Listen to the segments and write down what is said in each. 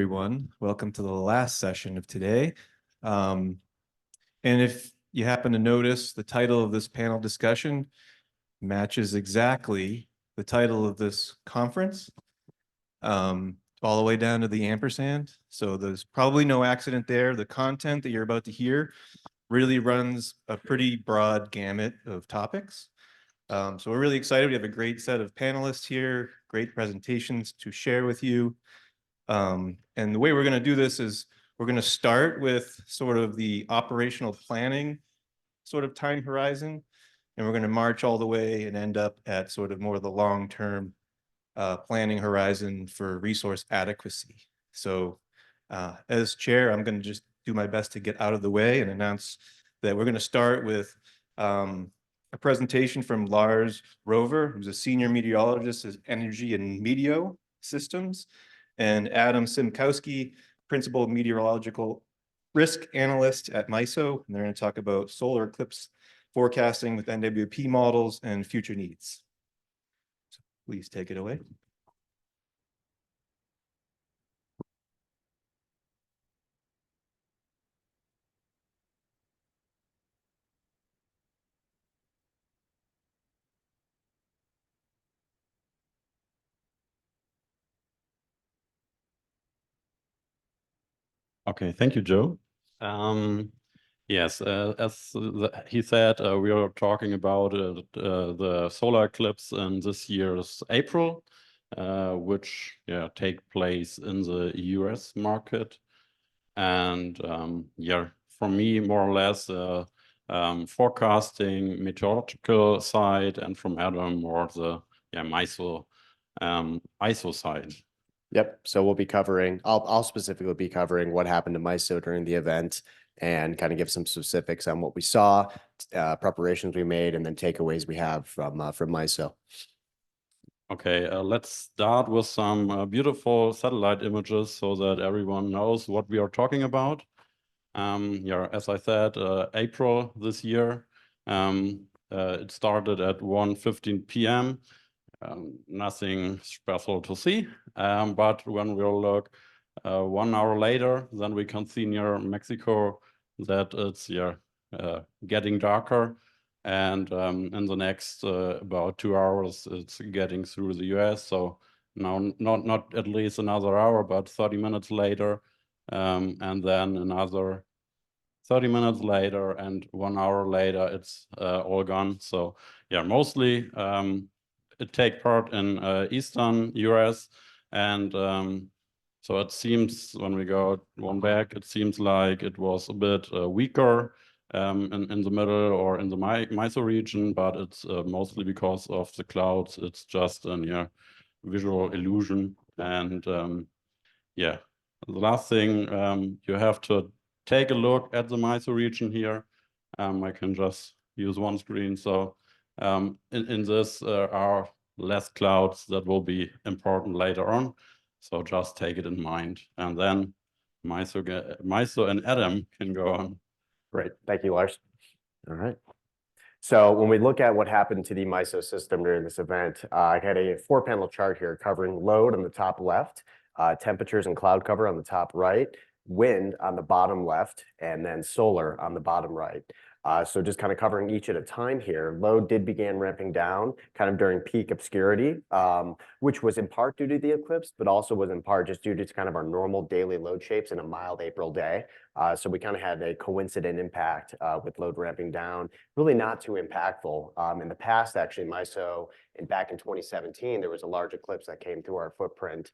Everyone, welcome to the last session of today. And if you happen to notice, the title of this panel discussion matches exactly the title of this conference, all the way down to the ampersand. So there's probably no accident there. The content that you're about to hear really runs a pretty broad gamut of topics. So we're really excited. We have a great set of panelists here, great presentations to share with you. And the way we're going to do this is we're going to start with sort of the operational planning sort of time horizon, and we're going to march all the way and end up at sort of more of the long-term planning horizon for resource adequacy. So as chair, I'm going to just do my best to get out of the way and announce that we're going to start with a presentation from Lars Rohwer, who's a senior meteorologist at Energy and Meteo Systems, and Adam Simkowski, Principal Meteorological Risk Analyst at MISO. And they're going to talk about solar eclipse forecasting with NWP models and future needs. So please take it away. Okay, thank you, Joe. Yes, as he said, we are talking about the solar eclipse in this year's April, which take place in the US market. And for me, more or less, forecasting meteorological side, and from Adam, more the MISO ISO side. Yep. So we'll be covering, I'll specifically be covering what happened to MISO during the event and kind of give some specifics on what we saw, preparations we made, and then takeaways we have from MISO. Okay, let's start with some beautiful satellite images so that everyone knows what we are talking about. As I said, April this year, it started at 1:15 p.m. Nothing special to see, but when we'll look 1 hour later, then we can see near Mexico that it's getting darker, and in the next about 2 hours it's getting through the US. So now not at least another hour, but 30 minutes later, and then another 30 minutes later, and 1 hour later it's all gone. So mostly it take part in eastern US, and so it seems when we go one back, it seems like it was a bit weaker in the middle or in the MISO region, but it's mostly because of the clouds. It's just a visual illusion. And the last thing, you have to take a look at the MISO region here. I can just use one screen. So in this are less clouds that will be important later on. So just take it in mind. And then MISO and Adam can go on. Great. Thank you, Lars. All right. So when we look at what happened to the MISO system during this event, I had a 4-panel chart here covering load on the top left, temperatures and cloud cover on the top right, wind on the bottom left, and then solar on the bottom right. So just kind of covering each at a time here, load did begin ramping down kind of during peak obscurity, which was in part due to the eclipse, but also was in part just due to kind of our normal daily load shapes in a mild April day. So we kind of had a coincident impact with load ramping down, really not too impactful. In the past, actually, MISO, back in 2017, there was a large eclipse that came through our footprint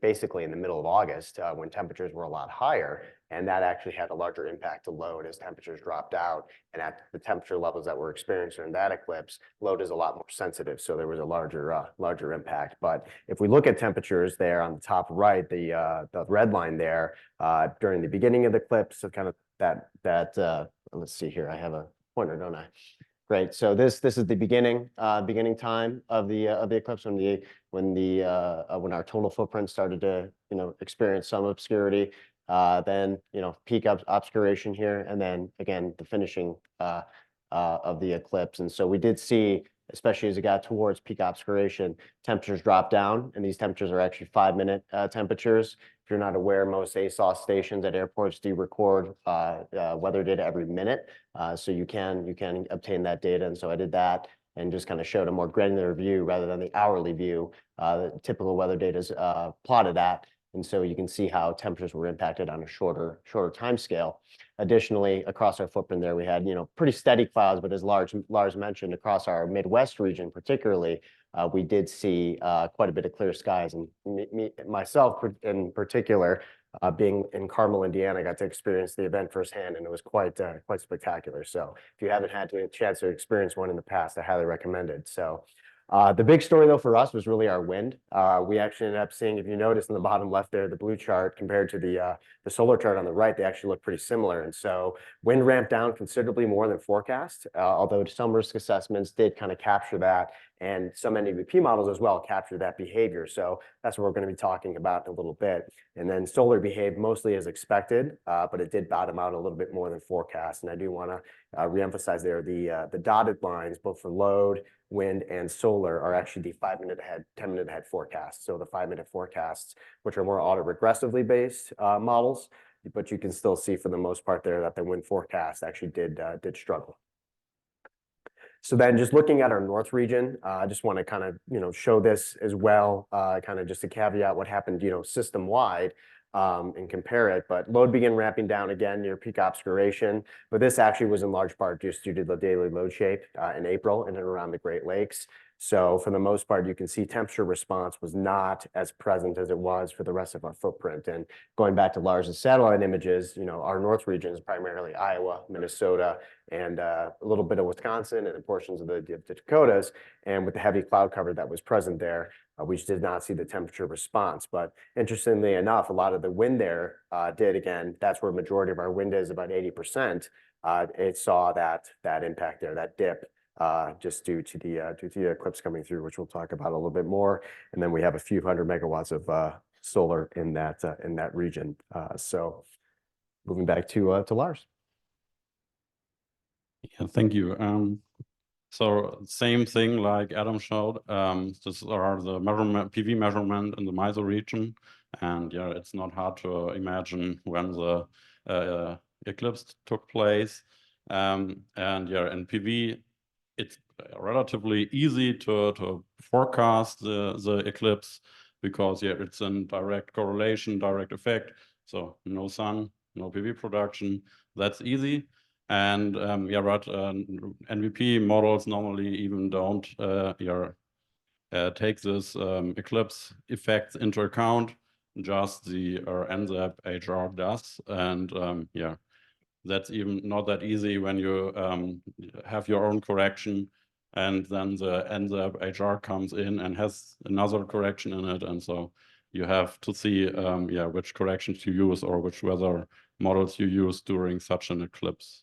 basically in the middle of August when temperatures were a lot higher. And that actually had a larger impact to load as temperatures dropped out. And at the temperature levels that were experienced in that eclipse, load is a lot more sensitive. So there was a larger impact. But if we look at temperatures there on the top right, the red line there during the beginning of the eclipse, so kind of that let's see here, I have a pointer, don't I? Great. So this is the beginning time of the eclipse when our total footprint started to experience some obscurity. Then peak obscuration here, and then again the finishing of the eclipse. And so we did see especially as it got towards peak obscuration, temperatures dropped down, and these temperatures are actually 5-minute temperatures. If you're not aware, most ASOS stations at airports do record weather data every minute, so you can obtain that data. And so I did that and just kind of showed a more granular view rather than the hourly view that typical weather data is plotted at. And so you can see how temperatures were impacted on a shorter time scale. Additionally, across our footprint there, we had, pretty steady clouds, but as Lars mentioned, across our Midwest region particularly, we did see quite a bit of clear skies. And myself in particular, being in Carmel, Indiana, I got to experience the event firsthand, and it was quite spectacular. So if you haven't had a chance to experience one in the past, I highly recommend it. So the big story, though, for us was really our wind. We actually ended up seeing, if you notice in the bottom left there, the blue chart compared to the solar chart on the right, they actually look pretty similar. And so wind ramped down considerably more than forecast, although some risk assessments did kind of capture that, and some NWP models as well capture that behavior. So that's what we're going to be talking about in a little bit. And then solar behaved mostly as expected, but it did bottom out a little bit more than forecast. And I do want to reemphasize there the dotted lines, both for load, wind, and solar, are actually the 5-minute ahead, 10-minute ahead forecasts. So the 5-minute forecasts, which are more auto-regressively based models, but you can still see for the most part there that the wind forecast actually did struggle. So then just looking at our north region, I just want to kind of, show this as well, kind of just to caveat what happened, system-wide, and compare it. But load began ramping down again near peak obscuration, but this actually was in large part just due to the daily load shape in April in and around the Great Lakes. So for the most part, you can see temperature response was not as present as it was for the rest of our footprint. And going back to Lars's satellite images, our north region is primarily Iowa, Minnesota, and a little bit of Wisconsin and portions of the Dakotas. And with the heavy cloud cover that was present there, we just did not see the temperature response. But interestingly enough, a lot of the wind there did. Again, that's where a majority of our wind is, about 80%. It saw that impact there, that dip, just due to the eclipse coming through, which we'll talk about a little bit more. And then we have a few hundred megawatts of solar in that region. So moving back to Lars. Yeah, thank you. So same thing like Adam showed. These are the PV measurement in the MISO region, and yeah, it's not hard to imagine when the eclipse took place. And yeah, in PV, it's relatively easy to forecast the eclipse because yeah, it's in direct correlation, direct effect. So no sun, no PV production. That's easy. And yeah, right. NWP models normally even don't take this eclipse effects into account. Just the NZAP HR does, and yeah, that's even not that easy when you have your own correction, and then the NZAP HR comes in and has another correction in it, and so you have to see yeah, which corrections you use or which weather models you use during such an eclipse.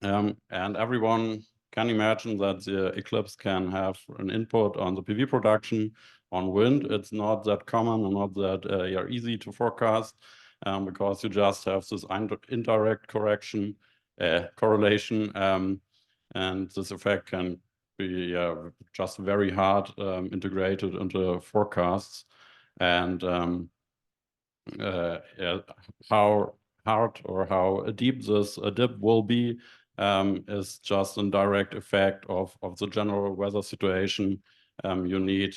And everyone can imagine that the eclipse can have an input on the PV production. On wind, it's not that common and not that easy to forecast, because you just have this indirect correlation, and this effect can be just very hard integrated into forecasts. And yeah, how hard or how deep this dip will be is just a direct effect of the general weather situation. You need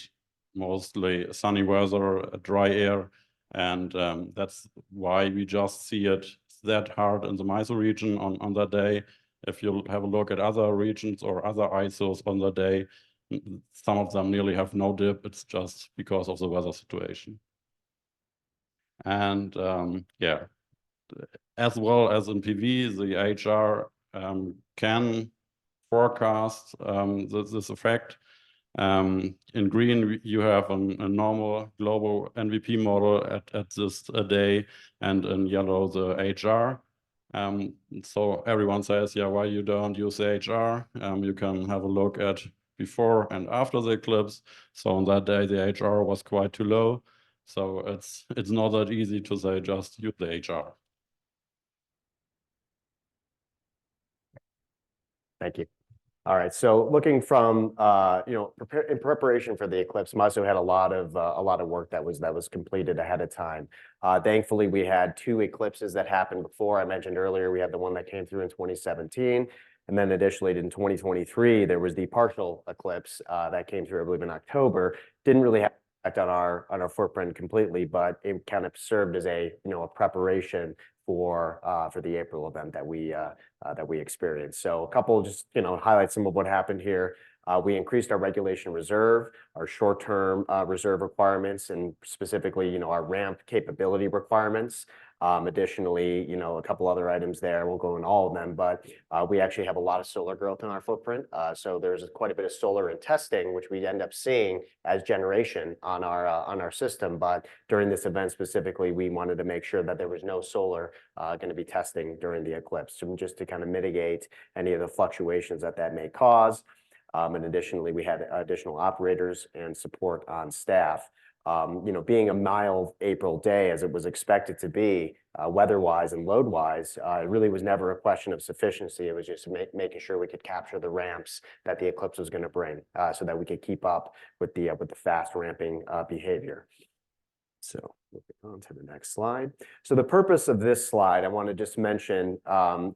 mostly sunny weather, dry air, and that's why we just see it that hard in the MISO region on that day. If you have a look at other regions or other ISOs on the day, some of them nearly have no dip. It's just because of the weather situation. And yeah, as well as in PV, the HR can forecast this effect. In green, you have a normal global NWP model at this day, and in yellow, the HR. So everyone says, yeah, why you don't use the HR? You can have a look at before and after the eclipse. So on that day, the HR was quite too low. So it's not that easy to say just use the HR. Thank you. All right, so looking from in preparation for the eclipse, MISO had a lot of work that was completed ahead of time. Thankfully, we had 2 eclipses that happened before. I mentioned earlier we had the one that came through in 2017, and then additionally in 2023 there was the partial eclipse that came through, I believe, in October. Didn't really have an effect on our footprint completely, but it kind of served as a preparation for the April event that we experienced. So a couple just highlight some of what happened here. We increased our regulation reserve, our short-term reserve requirements, and specifically our ramp capability requirements. Additionally, a couple other items there. I won't go into all of them, but we actually have a lot of solar growth in our footprint. So there's quite a bit of solar in testing, which we end up seeing as generation on our system. But during this event specifically, we wanted to make sure that there was no solar going to be testing during the eclipse, just to kind of mitigate any of the fluctuations that may cause. And additionally, we had additional operators and support on staff. Being a mild April day, as it was expected to be, weather-wise and load-wise, it really was never a question of sufficiency. It was just making sure we could capture the ramps that the eclipse was going to bring, so that we could keep up with the fast ramping behavior. So moving on to the next slide. So the purpose of this slide, I want to just mention,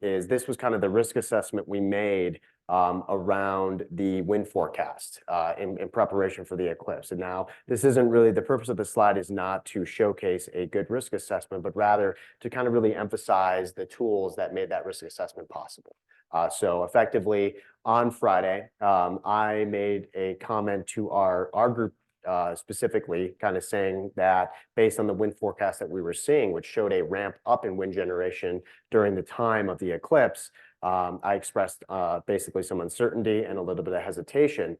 is this was kind of the risk assessment we made around the wind forecast in preparation for the eclipse. And now this isn't really, the purpose of the slide is not to showcase a good risk assessment, but rather to kind of really emphasize the tools that made that risk assessment possible. So effectively on Friday, I made a comment to our group specifically, kind of saying that based on the wind forecast that we were seeing, which showed a ramp up in wind generation during the time of the eclipse, I expressed basically some uncertainty and a little bit of hesitation,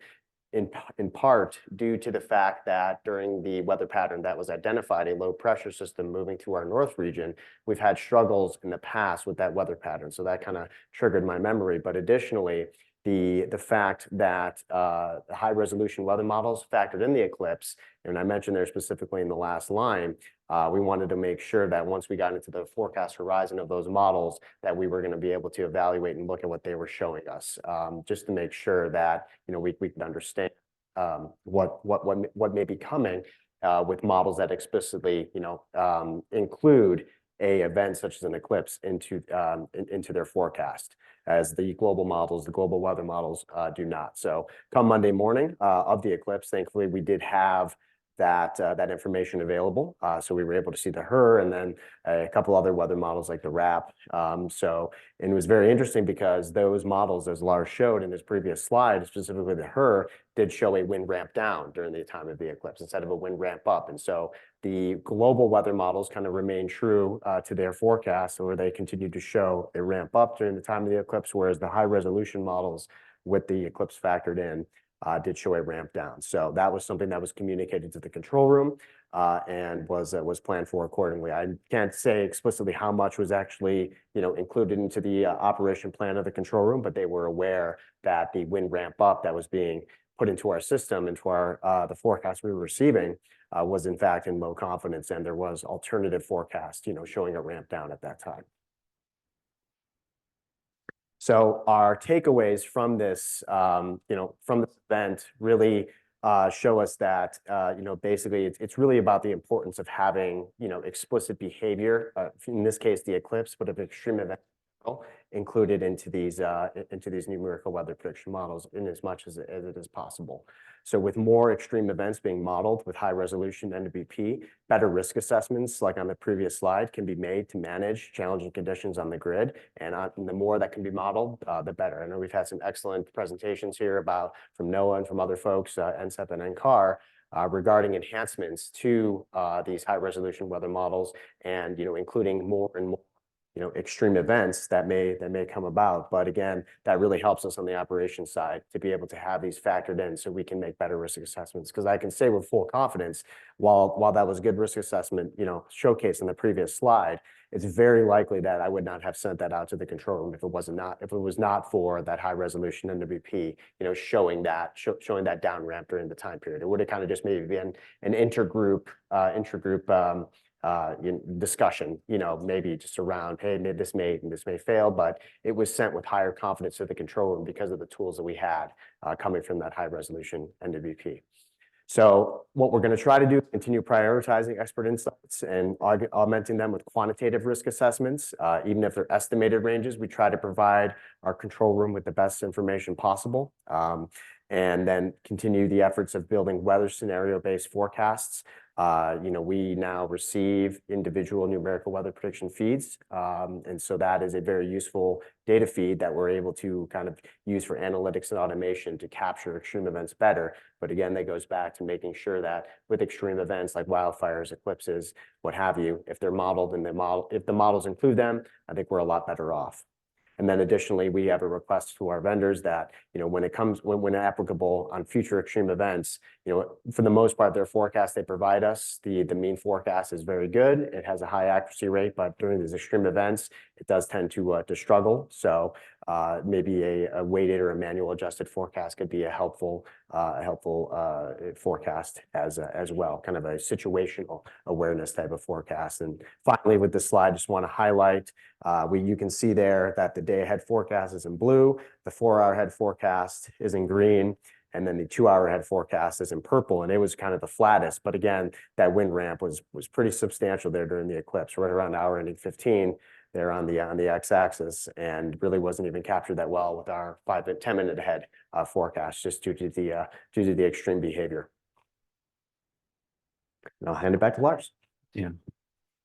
in part due to the fact that during the weather pattern that was identified, a low pressure system moving to our north region, we've had struggles in the past with that weather pattern. So that kind of triggered my memory. But additionally, the fact that high resolution weather models factored in the eclipse, and I mentioned there specifically in the last line, we wanted to make sure that once we got into the forecast horizon of those models, that we were going to be able to evaluate and look at what they were showing us, just to make sure that we could understand what may be coming with models that explicitly include a event such as an eclipse into their forecast, as the global models, the global weather models do not. So come Monday morning of the eclipse, thankfully we did have that information available. So we were able to see the HRRR and then a couple other weather models like the RAP. And it was very interesting because those models, as Lars showed in his previous slide, specifically the HRRR, did show a wind ramp down during the time of the eclipse instead of a wind ramp up. And so the global weather models kind of remain true to their forecast, where they continue to show a ramp up during the time of the eclipse, whereas the high resolution models with the eclipse factored in did show a ramp down. So that was something that was communicated to the control room and was planned for accordingly. I can't say explicitly how much was actually included into the operation plan of the control room, but they were aware that the wind ramp up that was being put into our system, into our the forecast we were receiving, was in fact in low confidence, and there was alternative forecast showing a ramp down at that time. So our takeaways from this, from this event really show us that, basically it's really about the importance of having, explicit behavior, in this case, the eclipse, but of extreme event included into these numerical weather prediction models in as much as it is possible. So with more extreme events being modeled with high resolution NWP, better risk assessments, like on the previous slide, can be made to manage challenging conditions on the grid. And the more that can be modeled, the better. I know we've had some excellent presentations here from NOAA and from other folks, NCEP and NCAR, regarding enhancements to these high resolution weather models, and including more and more extreme events that may come about. But again, that really helps us on the operations side to be able to have these factored in so we can make better risk assessments. Because I can say with full confidence, while that was good risk assessment, showcased in the previous slide, it's very likely that I would not have sent that out to the control room if it was not for that high resolution NWP, showing that down ramp during the time period. It would have kind of just maybe been an intergroup discussion, maybe just around, hey, this may fail, but it was sent with higher confidence to the control room because of the tools that we had coming from that high resolution NWP. So what we're going to try to do is continue prioritizing expert insights and augmenting them with quantitative risk assessments. Even if they're estimated ranges, we try to provide our control room with the best information possible. And then continue the efforts of building weather scenario-based forecasts. We now receive individual numerical weather prediction feeds. And so that is a very useful data feed that we're able to kind of use for analytics and automation to capture extreme events better. But again, that goes back to making sure that with extreme events like wildfires, eclipses, what have you, if they're modeled and if the models include them, I think we're a lot better off. And then additionally, we have a request to our vendors that, when applicable on future extreme events, for the most part, their forecast they provide us, the mean forecast is very good. It has a high accuracy rate, but during these extreme events, it does tend to struggle. So maybe a weighted or a manual adjusted forecast could be a helpful forecast as well, kind of a situational awareness type of forecast. And finally, with this slide, just want to highlight, you can see there that the day ahead forecast is in blue, the 4-hour ahead forecast is in green, and then the 2-hour ahead forecast is in purple, and it was kind of the flattest. But again, that wind ramp was pretty substantial there during the eclipse, right around hour ending 15 there on the x-axis, and really wasn't even captured that well with our 5 and 10 minute ahead forecast, just due to the extreme behavior. And I'll hand it back to Lars. Yeah,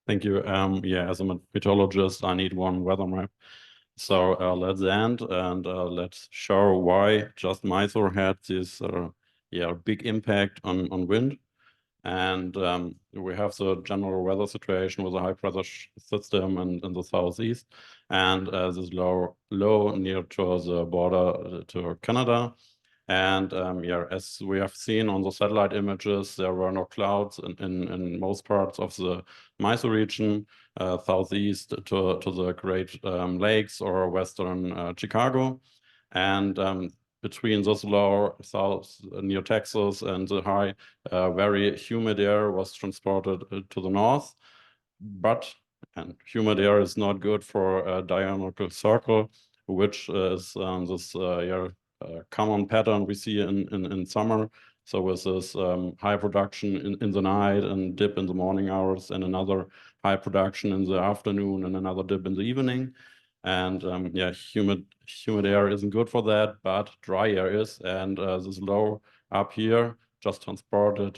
thank you. As a meteorologist, I need one weather map. So let's end and let's show why just MISO had this big impact on wind. And we have the general weather situation with a high pressure system in the southeast, and this low near to the border to Canada. And as we have seen on the satellite images, there were no clouds in most parts of the MISO region, southeast to the Great Lakes or western Chicago. And between this low south near Texas and the high, very humid air was transported to the north. And humid air is not good for a diurnal circle, which is this common pattern we see in summer. So with this high production in the night and dip in the morning hours, and another high production in the afternoon and another dip in the evening. And humid air isn't good for that, but dry air is. And this low up here just transported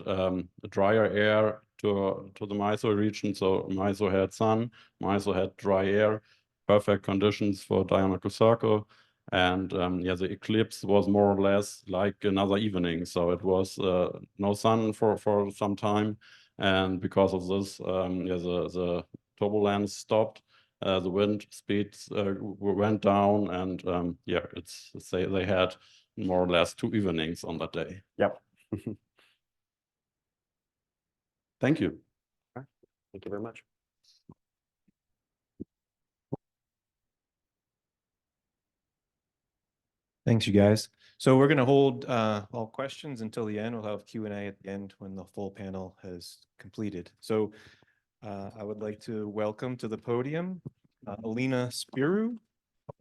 drier air to the MISO region. So MISO had sun, MISO had dry air, perfect conditions for diurnal circle. And the eclipse was more or less like another evening. So it was no sun for some time. And because of this, the turbulence stopped. The wind speeds went down, and they had more or less 2 evenings on that day. Yep. Thank you. Thank you very much. Thanks, you guys. So we're going to hold all questions until the end. We'll have Q&A at the end when the full panel has completed. So I would like to welcome to the podium Elina Spyrou,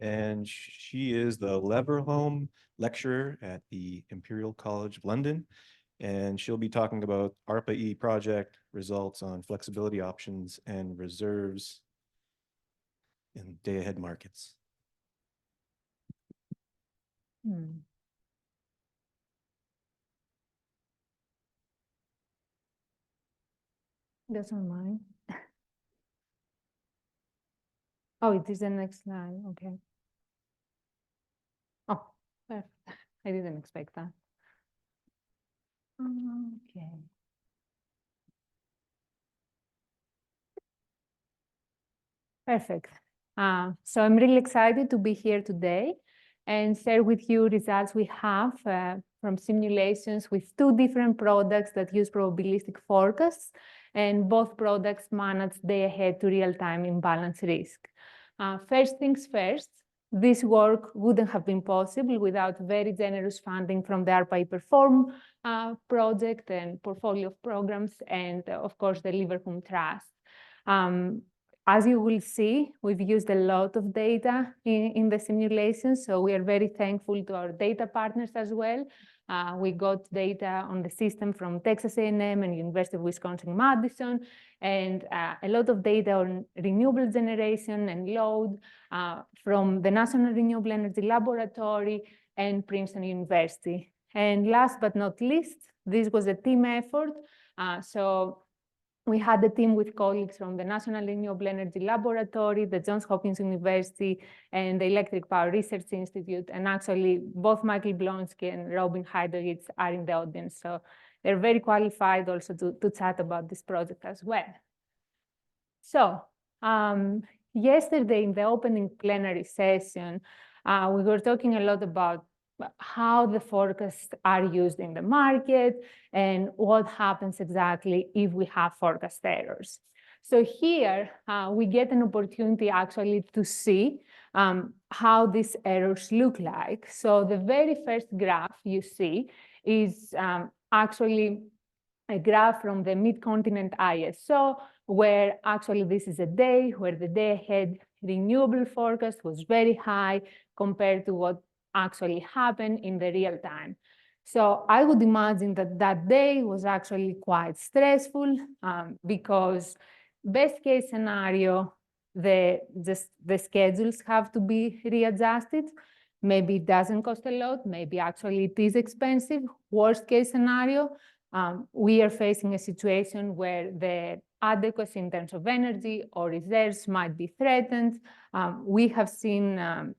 and she is the Leverhulme lecturer at the Imperial College of London, and she'll be talking about ARPA-E project results on flexibility options and reserves in day-ahead markets. Doesn't mind. Oh, it is the next slide. Okay. Oh, perfect. I didn't expect that. Okay. Perfect. So I'm really excited to be here today and share with you results we have from simulations with 2 different products that use probabilistic forecasts, and both products manage day-ahead to real-time imbalance risk. First things first, this work wouldn't have been possible without very generous funding from the ARPA-E Perform project and portfolio of programs, and of course the Leverhulme Trust. As you will see, we've used a lot of data in the simulation, so we are very thankful to our data partners as well. We got data on the system from Texas A&M and University of Wisconsin-Madison, and a lot of data on renewable generation and load from the National Renewable Energy Laboratory and Princeton University. And last but not least, this was a team effort. So we had a team with colleagues from the National Renewable Energy Laboratory, the Johns Hopkins University, and the Electric Power Research Institute. And actually, both Michael Blonsky and Robin Heidowitz are in the audience. So they're very qualified also to chat about this project as well. So yesterday in the opening plenary session, we were talking a lot about how the forecasts are used in the market and what happens exactly if we have forecast errors. So here we get an opportunity actually to see how these errors look like. So the very first graph you see is actually a graph from the Mid-Continent ISO, where actually this is a day where the day-ahead renewable forecast was very high compared to what actually happened in the real time. So I would imagine that that day was actually quite stressful because best case scenario, the schedules have to be readjusted. Maybe it doesn't cost a lot, maybe actually it is expensive. Worst case scenario, we are facing a situation where the adequacy in terms of energy or reserves might be threatened. We have seen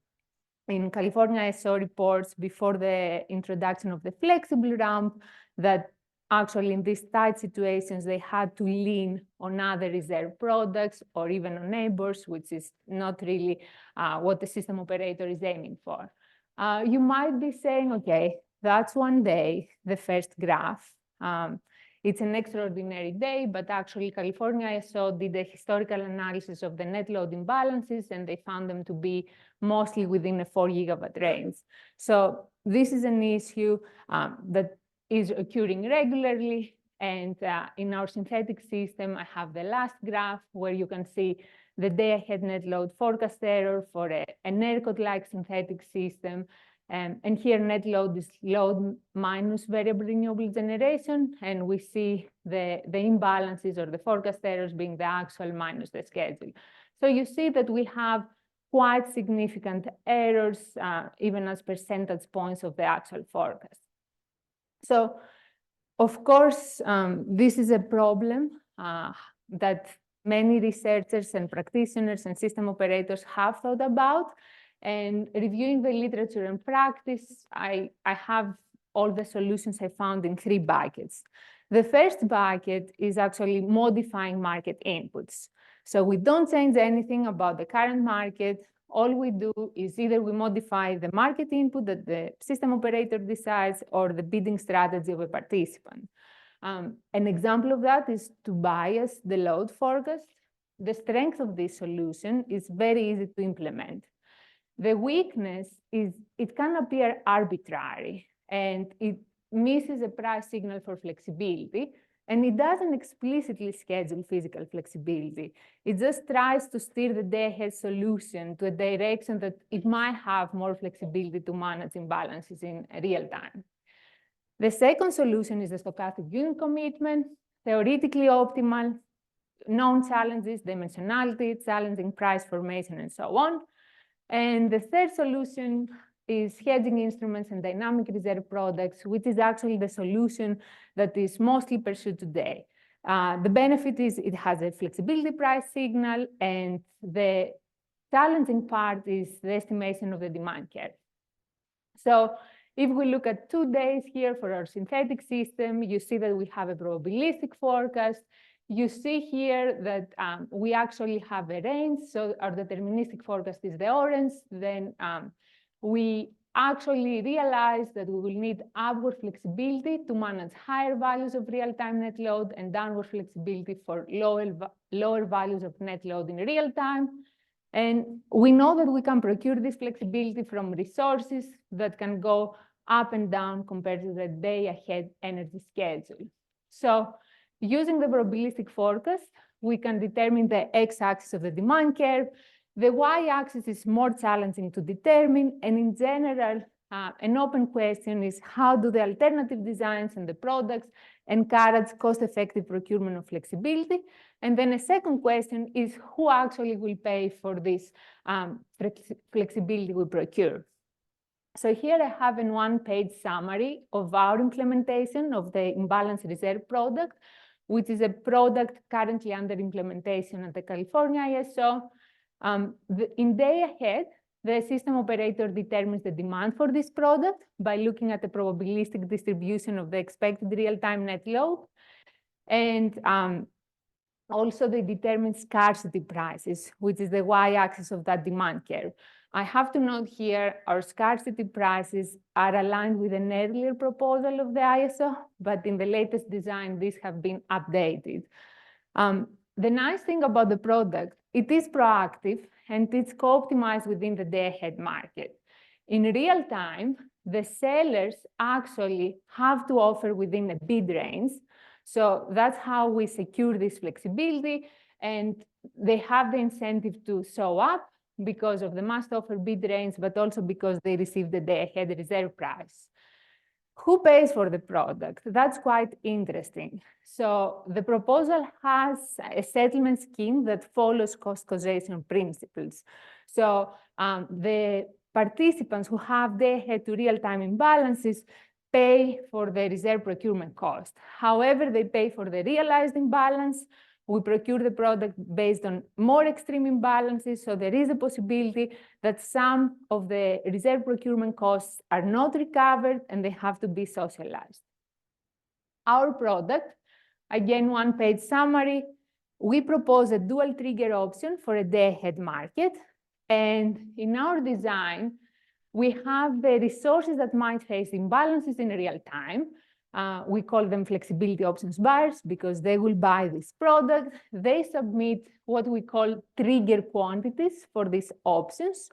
in California ISO reports before the introduction of the flexible ramp that actually in these tight situations, they had to lean on other reserve products or even on neighbors, which is not really what the system operator is aiming for. You might be saying, okay, that's one day, the first graph. It's an extraordinary day, but actually California ISO did a historical analysis of the net load imbalances, and they found them to be mostly within a 4 gigawatt range. So this is an issue that is occurring regularly. And in our synthetic system, I have the last graph where you can see the day-ahead net load forecast error for an ERCOT-like synthetic system. And here net load is load minus variable renewable generation. And we see the imbalances or the forecast errors being the actual minus the schedule. So you see that we have quite significant errors, even as percentage points of the actual forecast. So, of course, this is a problem that many researchers and practitioners and system operators have thought about. And reviewing the literature and practice, I have all the solutions I found in 3 buckets. The first bucket is actually modifying market inputs. So we don't change anything about the current market. All we do is either we modify the market input that the system operator decides or the bidding strategy of a participant. An example of that is to bias the load forecast. The strength of this solution is very easy to implement. The weakness is it can appear arbitrary and it misses a price signal for flexibility, and it doesn't explicitly schedule physical flexibility. It just tries to steer the day-ahead solution to a direction that it might have more flexibility to manage imbalances in real time. The second solution is the stochastic unit commitment, theoretically optimal, known challenges, dimensionality, challenging price formation, and so on. And the third solution is hedging instruments and dynamic reserve products, which is actually the solution that is mostly pursued today. The benefit is it has a flexibility price signal, and the challenging part is the estimation of the demand curve. So if we look at 2 days here for our synthetic system, you see that we have a probabilistic forecast. You see here that we actually have a range. So our deterministic forecast is the orange. Then we actually realized that we will need upward flexibility to manage higher values of real-time net load and downward flexibility for lower values of net load in real time. And we know that we can procure this flexibility from resources that can go up and down compared to the day-ahead energy schedule. So using the probabilistic forecast, we can determine the x-axis of the demand curve. The y-axis is more challenging to determine, and in general, an open question is how do the alternative designs and the products encourage cost-effective procurement of flexibility? And then a second question is who actually will pay for this flexibility we procure? So here I have a one-page summary of our implementation of the imbalance reserve product, which is a product currently under implementation at the California ISO. In day ahead, the system operator determines the demand for this product by looking at the probabilistic distribution of the expected real-time net load. And also they determine scarcity prices, which is the y-axis of that demand curve. I have to note here, our scarcity prices are aligned with an earlier proposal of the ISO, but in the latest design, these have been updated. The nice thing about the product, it is proactive and it's co-optimized within the day-ahead market. In real time, the sellers actually have to offer within a bid range. So that's how we secure this flexibility, and they have the incentive to show up because of the must offer bid range, but also because they receive the day-ahead reserve price. Who pays for the product? That's quite interesting. So the proposal has a settlement scheme that follows cost causation principles. So the participants who have day-ahead to real-time imbalances pay for the reserve procurement cost. However, they pay for the realized imbalance. We procure the product based on more extreme imbalances, so there is a possibility that some of the reserve procurement costs are not recovered and they have to be socialized. Our product, again, one-page summary, we propose a dual trigger option for a day-ahead market. And in our design, we have the resources that might face imbalances in real time. We call them flexibility options buyers because they will buy this product. They submit what we call trigger quantities for these options.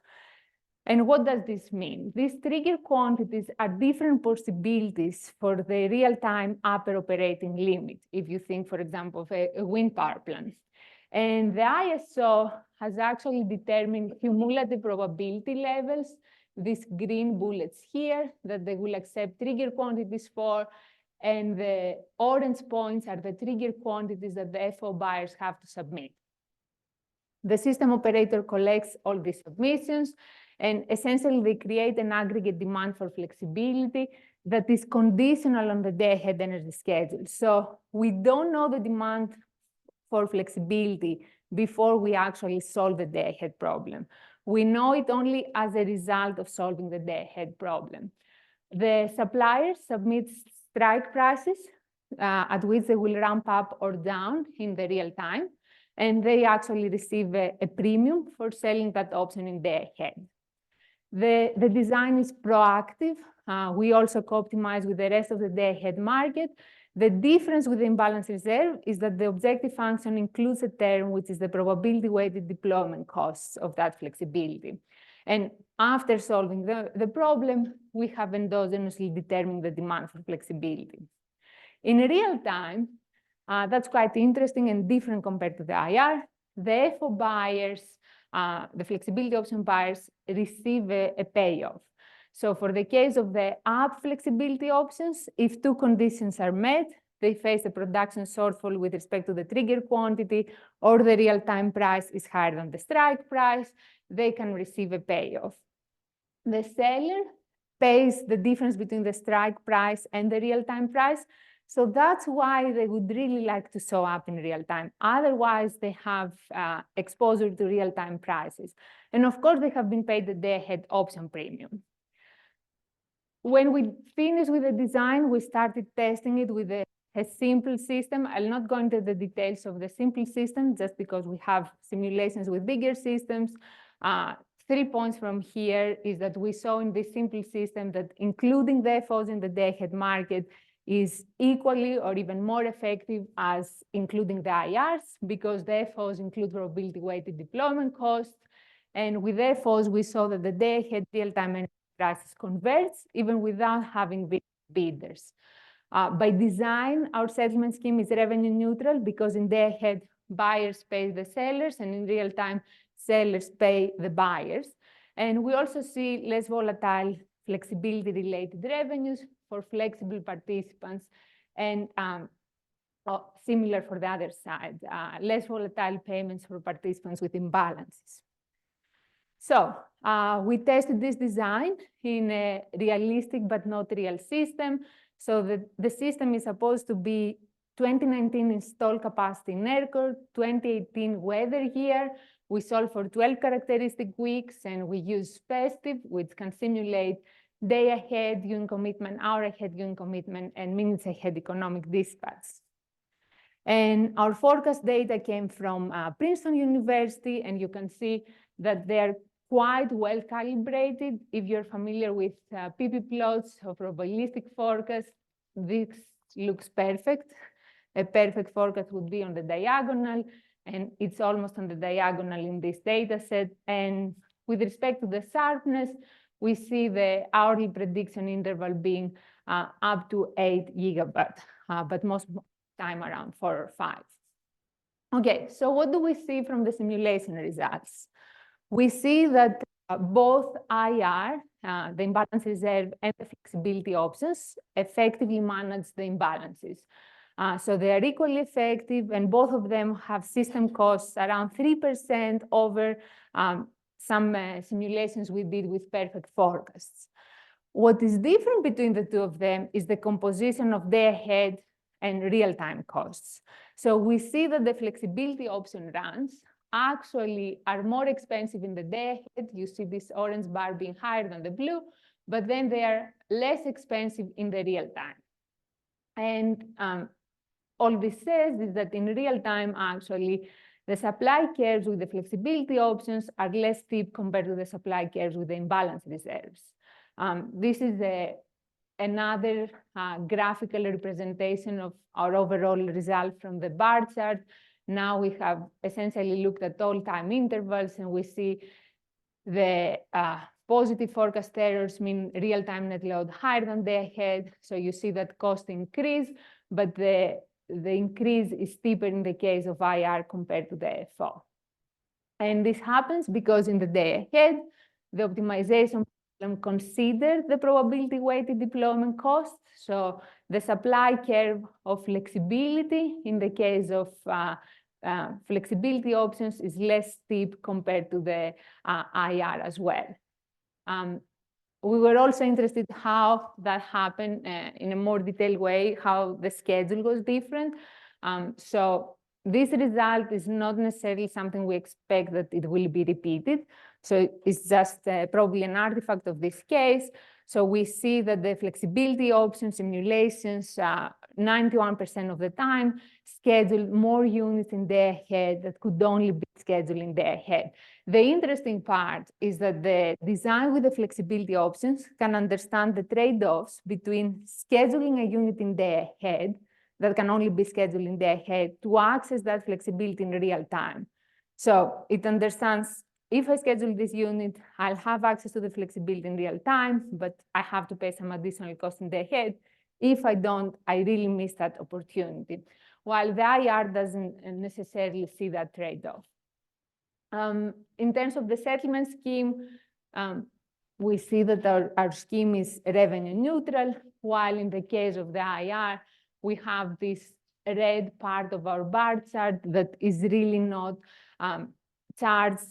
And what does this mean? These trigger quantities are different possibilities for the real-time upper operating limit, if you think, for example, of a wind power plant. And the ISO has actually determined cumulative probability levels, these green bullets here, that they will accept trigger quantities for, and the orange points are the trigger quantities that the FO buyers have to submit. The system operator collects all these submissions, and essentially they create an aggregate demand for flexibility that is conditional on the day-ahead energy schedule. So we don't know the demand for flexibility before we actually solve the day-ahead problem. We know it only as a result of solving the day-ahead problem. The suppliers submit strike prices at which they will ramp up or down in the real time, and they actually receive a premium for selling that option in day-ahead. The design is proactive. We also co-optimize with the rest of the day-ahead market. The difference with the imbalance reserve is that the objective function includes a term which is the probability-weighted deployment costs of that flexibility. And after solving the problem, we have endogenously determined the demand for flexibility. In real time, that's quite interesting and different compared to the IR. The FO buyers, the flexibility option buyers, receive a payoff. So for the case of the up flexibility options, if two conditions are met, they face a production shortfall with respect to the trigger quantity, or the real-time price is higher than the strike price, they can receive a payoff. The seller pays the difference between the strike price and the real-time price. So that's why they would really like to show up in real time. Otherwise, they have exposure to real-time prices. And of course, they have been paid the day-ahead option premium. When we finished with the design, we started testing it with a simple system. I'll not go into the details of the simple system just because we have simulations with bigger systems. 3 points from here is that we saw in this simple system that including the FOs in the day-ahead market is equally or even more effective as including the IRs, because the FOs include probability-weighted deployment costs. And with FOs, we saw that the day-ahead real-time energy prices converge even without having bidders. By design, our settlement scheme is revenue neutral because in day-ahead, buyers pay the sellers, and in real time, sellers pay the buyers. And we also see less volatile flexibility-related revenues for flexible participants, and similar for the other side, less volatile payments for participants with imbalances. So we tested this design in a realistic but not real system. So the system is supposed to be 2019 installed capacity in ERCOT, 2018 weather year. We solve for 12 characteristic weeks, and we use festive, which can simulate day ahead unit commitment, hour ahead unit commitment, and minutes ahead economic dispatch. And our forecast data came from Princeton University, and you can see that they're quite well calibrated. If you're familiar with PP plots or probabilistic forecast, this looks perfect. A perfect forecast would be on the diagonal, and it's almost on the diagonal in this data set. And with respect to the sharpness, we see the hourly prediction interval being up to 8 gigabaud, but most time around 4 or 5. Okay, so what do we see from the simulation results? We see that both IR, the imbalance reserve, and the flexibility options effectively manage the imbalances. So they are equally effective, and both of them have system costs around 3% over some simulations we did with perfect forecasts. What is different between the two of them is the composition of day ahead and real-time costs. So we see that the flexibility option runs actually are more expensive in the day ahead. You see this orange bar being higher than the blue, but then they are less expensive in the real time. And all this says is that in real time, actually, the supply curves with the flexibility options are less steep compared to the supply curves with the imbalance reserves. This is another graphical representation of our overall result from the bar chart. Now we have essentially looked at all time intervals, and we see the positive forecast errors mean real-time net load higher than day ahead. So you see that cost increase, but the increase is steeper in the case of IR compared to the FO. And this happens because in the day ahead, the optimization problem considers the probability-weighted deployment cost. So the supply curve of flexibility in the case of flexibility options is less steep compared to the IR as well. We were also interested how that happened in a more detailed way, how the schedule was different. So this result is not necessarily something we expect that it will be repeated. So it's just probably an artifact of this case. So we see that the flexibility option simulations, 91% of the time, schedule more units in day ahead that could only be scheduled in day ahead. The interesting part is that the design with the flexibility options can understand the trade-offs between scheduling a unit in day ahead that can only be scheduled in day ahead to access that flexibility in real time. So it understands, if I schedule this unit, I'll have access to the flexibility in real time, but I have to pay some additional cost in day ahead. If I don't, I really miss that opportunity, while the IR doesn't necessarily see that trade-off. In terms of the settlement scheme, we see that our scheme is revenue neutral, while in the case of the IR, we have this red part of our bar chart that is really not charged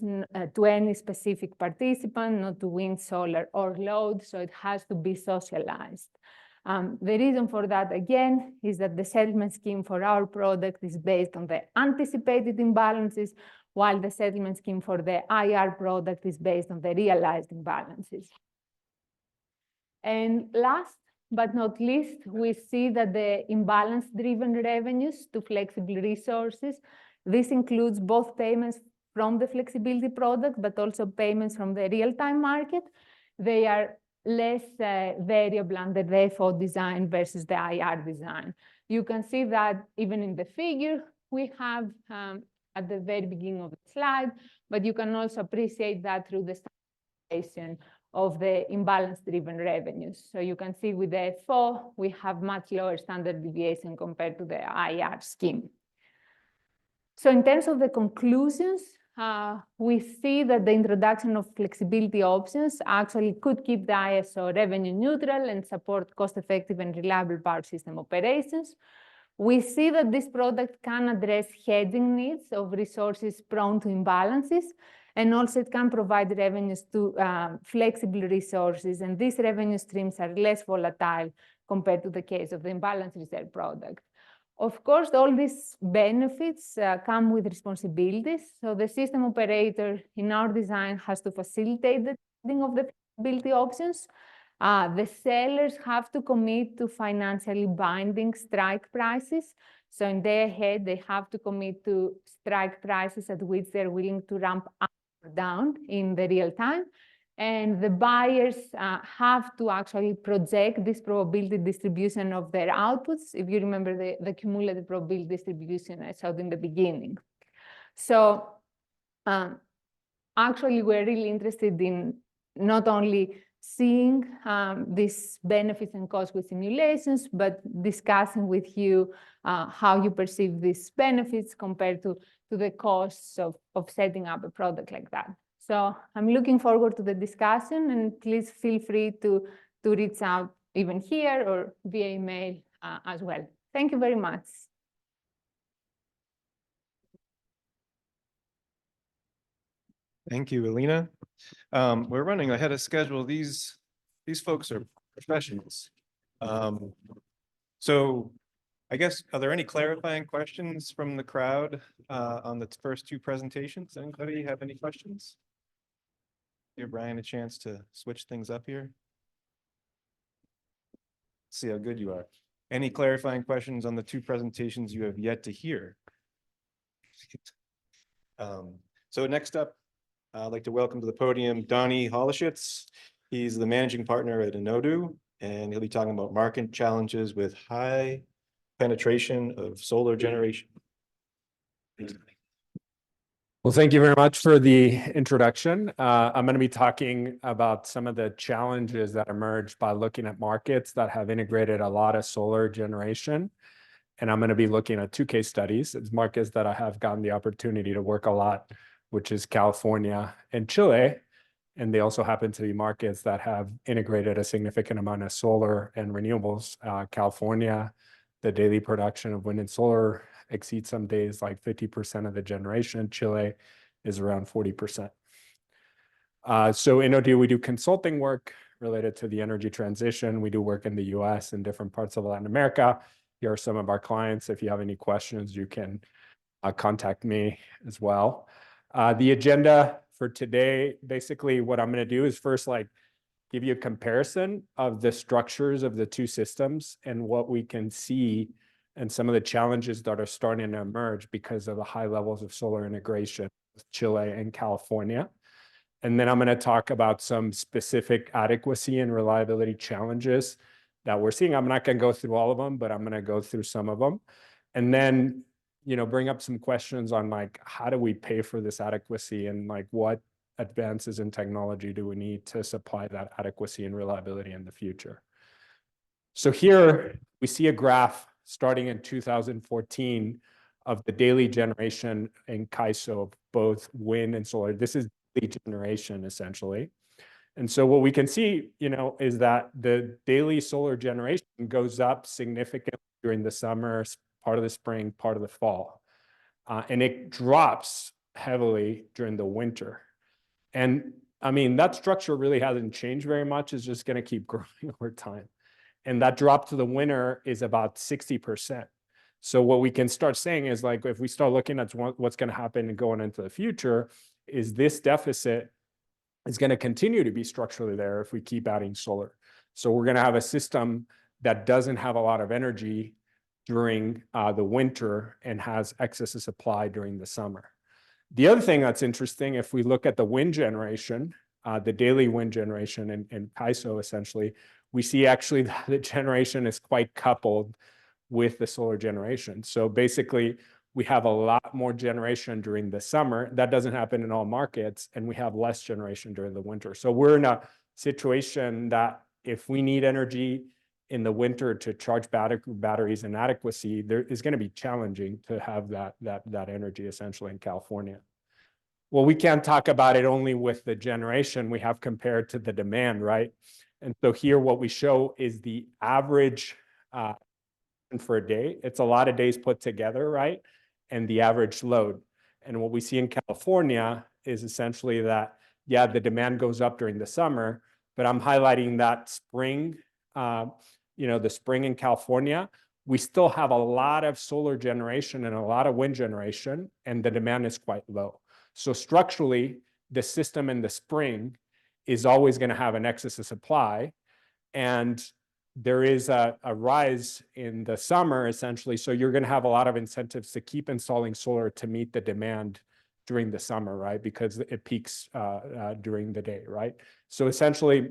to any specific participant, not to wind, solar, or load, so it has to be socialized. The reason for that, again, is that the settlement scheme for our product is based on the anticipated imbalances, while the settlement scheme for the IR product is based on the realized imbalances. And last but not least, we see that the imbalance-driven revenues to flexible resources, this includes both payments from the flexibility product, but also payments from the real-time market. They are less variable under the FO design versus the IR design. You can see that even in the figure we have at the very beginning of the slide, but you can also appreciate that through the standardization of the imbalance-driven revenues. So you can see with the FO, we have much lower standard deviation compared to the IR scheme. So in terms of the conclusions, we see that the introduction of flexibility options actually could keep the ISO revenue neutral and support cost-effective and reliable power system operations. We see that this product can address hedging needs of resources prone to imbalances, and also it can provide revenues to flexible resources, and these revenue streams are less volatile compared to the case of the imbalance reserve product. Of course, all these benefits come with responsibilities. So the system operator in our design has to facilitate the trading of the flexibility options. The sellers have to commit to financially binding strike prices. So in their head, they have to commit to strike prices at which they're willing to ramp up or down in the real time. And the buyers have to actually project this probability distribution of their outputs. If you remember the cumulative probability distribution I showed in the beginning. So actually, we're really interested in not only seeing these benefits and costs with simulations, but discussing with you how you perceive these benefits compared to the costs of setting up a product like that. So I'm looking forward to the discussion, and please feel free to reach out even here or via email as well. Thank you very much. Thank you, Elina. We're running ahead of schedule. These folks are professionals. So I guess, are there any clarifying questions from the crowd on the first two presentations? Anybody have any questions? Give Brian a chance to switch things up here. See how good you are. Any clarifying questions on the two presentations you have yet to hear? So next up, I'd like to welcome to the podium Donny Holaschutz. He's the managing partner at Inodu, and he'll be talking about market challenges with high penetration of solar generation. Well, thank you very much for the introduction. I'm going to be talking about some of the challenges that emerged by looking at markets that have integrated a lot of solar generation. And I'm going to be looking at two case studies. It's markets that I have gotten the opportunity to work a lot, which is California and Chile. And they also happen to be markets that have integrated a significant amount of solar and renewables. California, the daily production of wind and solar exceeds some days like 50% of the generation. Chile is around 40%. So in Inodu, we do consulting work related to the energy transition. We do work in the US and different parts of Latin America. Here are some of our clients. If you have any questions, you can contact me as well. The agenda for today, basically what I'm going to do is first give you a comparison of the structures of the two systems and what we can see and some of the challenges that are starting to emerge because of the high levels of solar integration with Chile and California. And then I'm going to talk about some specific adequacy and reliability challenges that we're seeing. I'm not going to go through all of them, but I'm going to go through some of them. And then, bring up some questions on how do we pay for this adequacy and what advances in technology do we need to supply that adequacy and reliability in the future. So here we see a graph starting in 2014 of the daily generation in CAISO of both wind and solar. This is daily generation essentially. And so what we can see, is that the daily solar generation goes up significantly during the summer, part of the spring, part of the fall. And it drops heavily during the winter. And I mean, that structure really hasn't changed very much. It's just going to keep growing over time. And that drop to the winter is about 60%. So what we can start saying is if we start looking at what's going to happen and going into the future, is this deficit is going to continue to be structurally there if we keep adding solar. So we're going to have a system that doesn't have a lot of energy during the winter and has excess of supply during the summer. The other thing that's interesting, if we look at the wind generation, the daily wind generation in CAISO essentially, we see actually that the generation is quite coupled with the solar generation. So basically, we have a lot more generation during the summer. That doesn't happen in all markets, and we have less generation during the winter. So we're in a situation that if we need energy in the winter to charge batteries in Adequacy, there is going to be challenging to have that energy essentially in California. Well, we can't talk about it only with the generation we have compared to the demand, right? And so here what we show is the average for a day. It's a lot of days put together, right? And the average load. And what we see in California is essentially that, yeah, the demand goes up during the summer, but I'm highlighting that spring, the spring in California, we still have a lot of solar generation and a lot of wind generation, and the demand is quite low. So structurally, the system in the spring is always going to have an excess of supply, and there is a rise in the summer, essentially. So you're going to have a lot of incentives to keep installing solar to meet the demand during the summer, right? Because it peaks during the day, right? So essentially,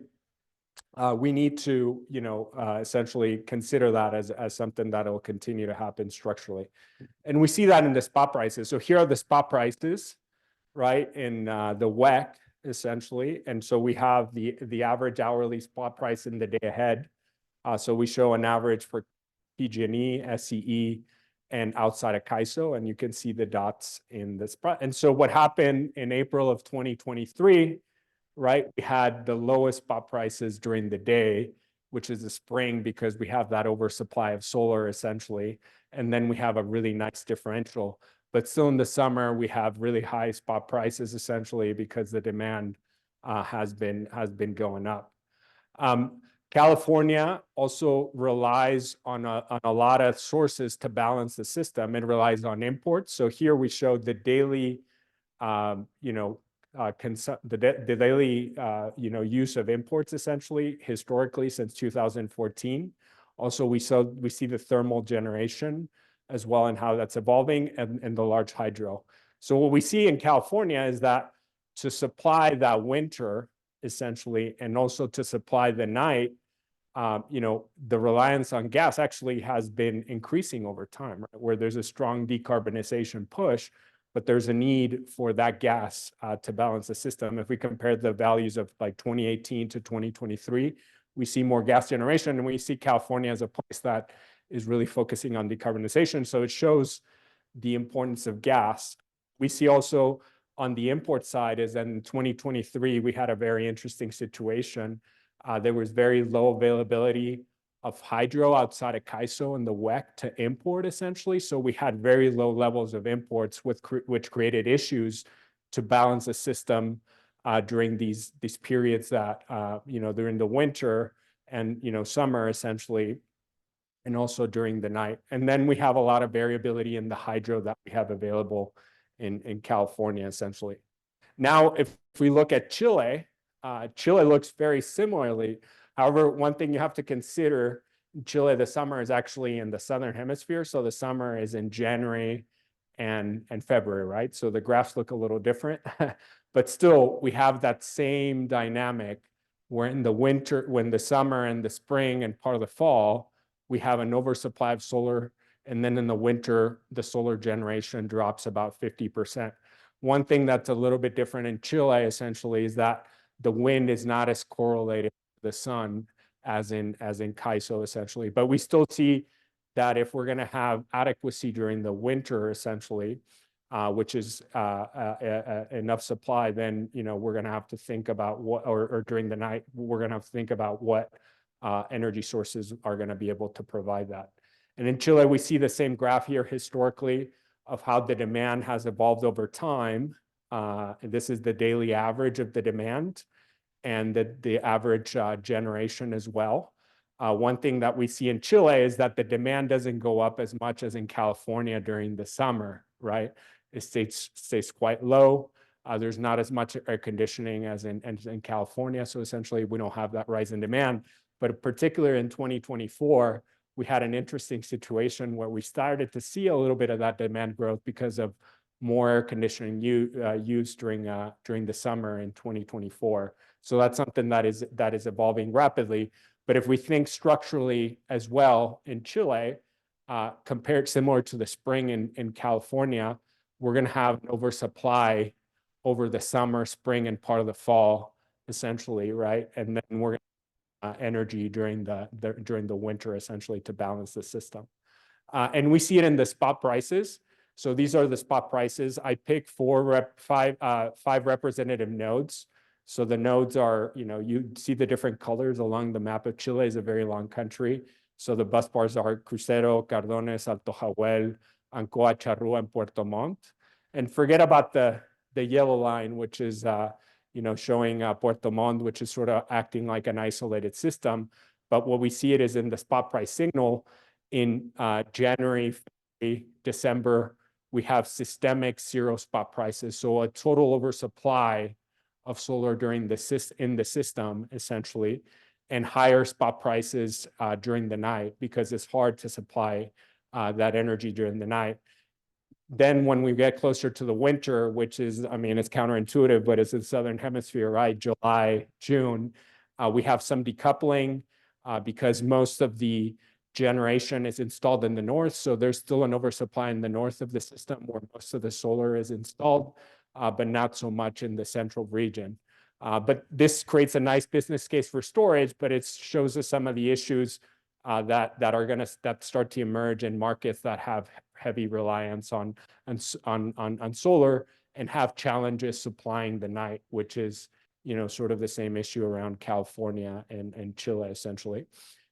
we need to, essentially consider that as something that will continue to happen structurally. And we see that in the spot prices. So here are the spot prices, right, in the WEC, essentially. And so we have the average hourly spot price in the day ahead. So we show an average for PG&E, SCE, and outside of CAISO, and you can see the dots in the spot. And so what happened in April of 2023, right, we had the lowest spot prices during the day, which is the spring, because we have that oversupply of solar, essentially. And then we have a really nice differential. But still in the summer, we have really high spot prices, essentially, because the demand has been going up. California also relies on a lot of sources to balance the system. It relies on imports. So here we show the daily, the daily, use of imports, essentially, historically since 2014. Also, we see the thermal generation as well and how that's evolving, and the large hydro. So what we see in California is that to supply that winter, essentially, and also to supply the night, the reliance on gas actually has been increasing over time, right? Where there's a strong decarbonization push, but there's a need for that gas to balance the system. If we compare the values of like 2018 to 2023, we see more gas generation, and we see California as a place that is really focusing on decarbonization. So it shows the importance of gas. We see also on the import side is that in 2023, we had a very interesting situation. There was very low availability of hydro outside of CAISO and the WEC to import, essentially. So we had very low levels of imports, which created issues to balance the system during these periods that, during the winter and, summer, essentially, and also during the night. And then we have a lot of variability in the hydro that we have available in California, essentially. Now, if we look at Chile, Chile looks very similarly. However, one thing you have to consider, in Chile, the summer is actually in the southern hemisphere. So the summer is in January and February, right? So the graphs look a little different, but still we have that same dynamic where in the winter, when the summer and the spring and part of the fall, we have an oversupply of solar. And then in the winter, the solar generation drops about 50%. One thing that's a little bit different in Chile, essentially, is that the wind is not as correlated to the sun as in CAISO, essentially. But we still see that if we're going to have adequacy during the winter, essentially, which is enough supply, then we're going to have to think about what, or during the night, we're going to have to think about what energy sources are going to be able to provide that. And in Chile, we see the same graph here historically of how the demand has evolved over time. This is the daily average of the demand and the average generation as well. One thing that we see in Chile is that the demand doesn't go up as much as in California during the summer, right? It stays quite low. There's not as much air conditioning as in California. So essentially, we don't have that rise in demand. But particularly in 2024, we had an interesting situation where we started to see a little bit of that demand growth because of more air conditioning used during the summer in 2024. So that's something that is evolving rapidly. But if we think structurally as well in Chile, compared similar to the spring in California, we're going to have an oversupply over the summer, spring, and part of the fall, essentially, right? And then we're going to energy during the winter, essentially, to balance the system. And we see it in the spot prices. So these are the spot prices. I picked five representative nodes. So the nodes are, you see the different colors along the map of Chile. Is a very long country. So the bus bars are Crucero, Cardones, Alto Jahuel, Ancoa, Charrúa, and Puerto Montt. And forget about the yellow line, which is showing Puerto Montt, which is sort of acting like an isolated system. But what we see it is in the spot price signal in January, February, December, we have systemic zero spot prices. So a total oversupply of solar in the system, essentially, and higher spot prices during the night because it's hard to supply that energy during the night. Then when we get closer to the winter, which is, it's counterintuitive, but it's in the Southern Hemisphere, right? July, June, we have some decoupling because most of the generation is installed in the north. So there's still an oversupply in the north of the system where most of the solar is installed, but not so much in the central region. But this creates a nice business case for storage, but it shows us some of the issues that start to emerge in markets that have heavy reliance on solar and have challenges supplying the night, which is sort of the same issue around California and Chile, essentially.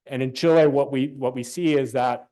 And in Chile, what we see is that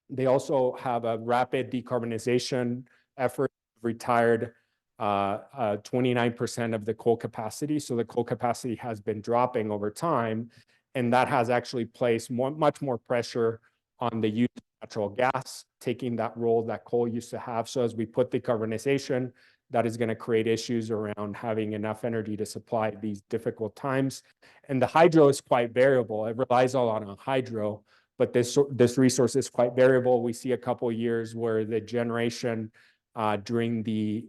they also have a rapid decarbonization effort, retired 29% of the coal capacity. So the coal capacity has been dropping over time, and that has actually placed much more pressure on the use of natural gas, taking that role that coal used to have. So as we put decarbonization, that is going to create issues around having enough energy to supply these difficult times. And the hydro is quite variable. It relies a lot on hydro, but this resource is quite variable. We see a couple of years where the generation during the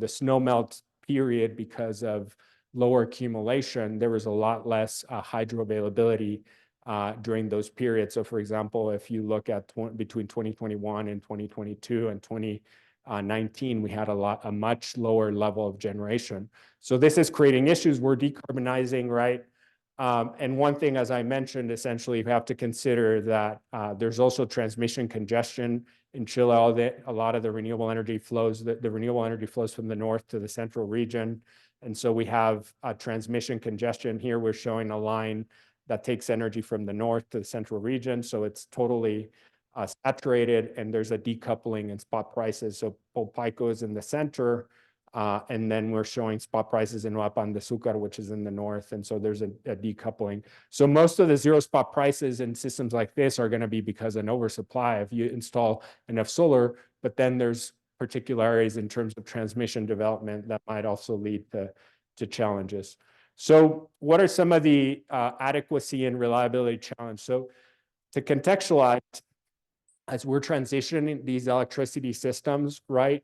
snow melt period, because of lower accumulation, there was a lot less hydro availability during those periods. So for example, if you look at between 2021 and 2022 and 2019, we had a much lower level of generation. So this is creating issues. We're decarbonizing, right? And one thing, as I mentioned, essentially, we have to consider that there's also transmission congestion in Chile. A lot of the renewable energy flows, the renewable energy flows from the north to the central region. And so we have transmission congestion here. We're showing a line that takes energy from the north to the central region. So it's totally saturated, and there's a decoupling in spot prices. So Polpaico is in the center, and then we're showing spot prices in Huapan de Azúcar, which is in the north. And so there's a decoupling. So most of the zero spot prices in systems like this are going to be because of an oversupply if you install enough solar, but then there's particularities in terms of transmission development that might also lead to challenges. So what are some of the adequacy and reliability challenges? So to contextualize, as we're transitioning these electricity systems, right,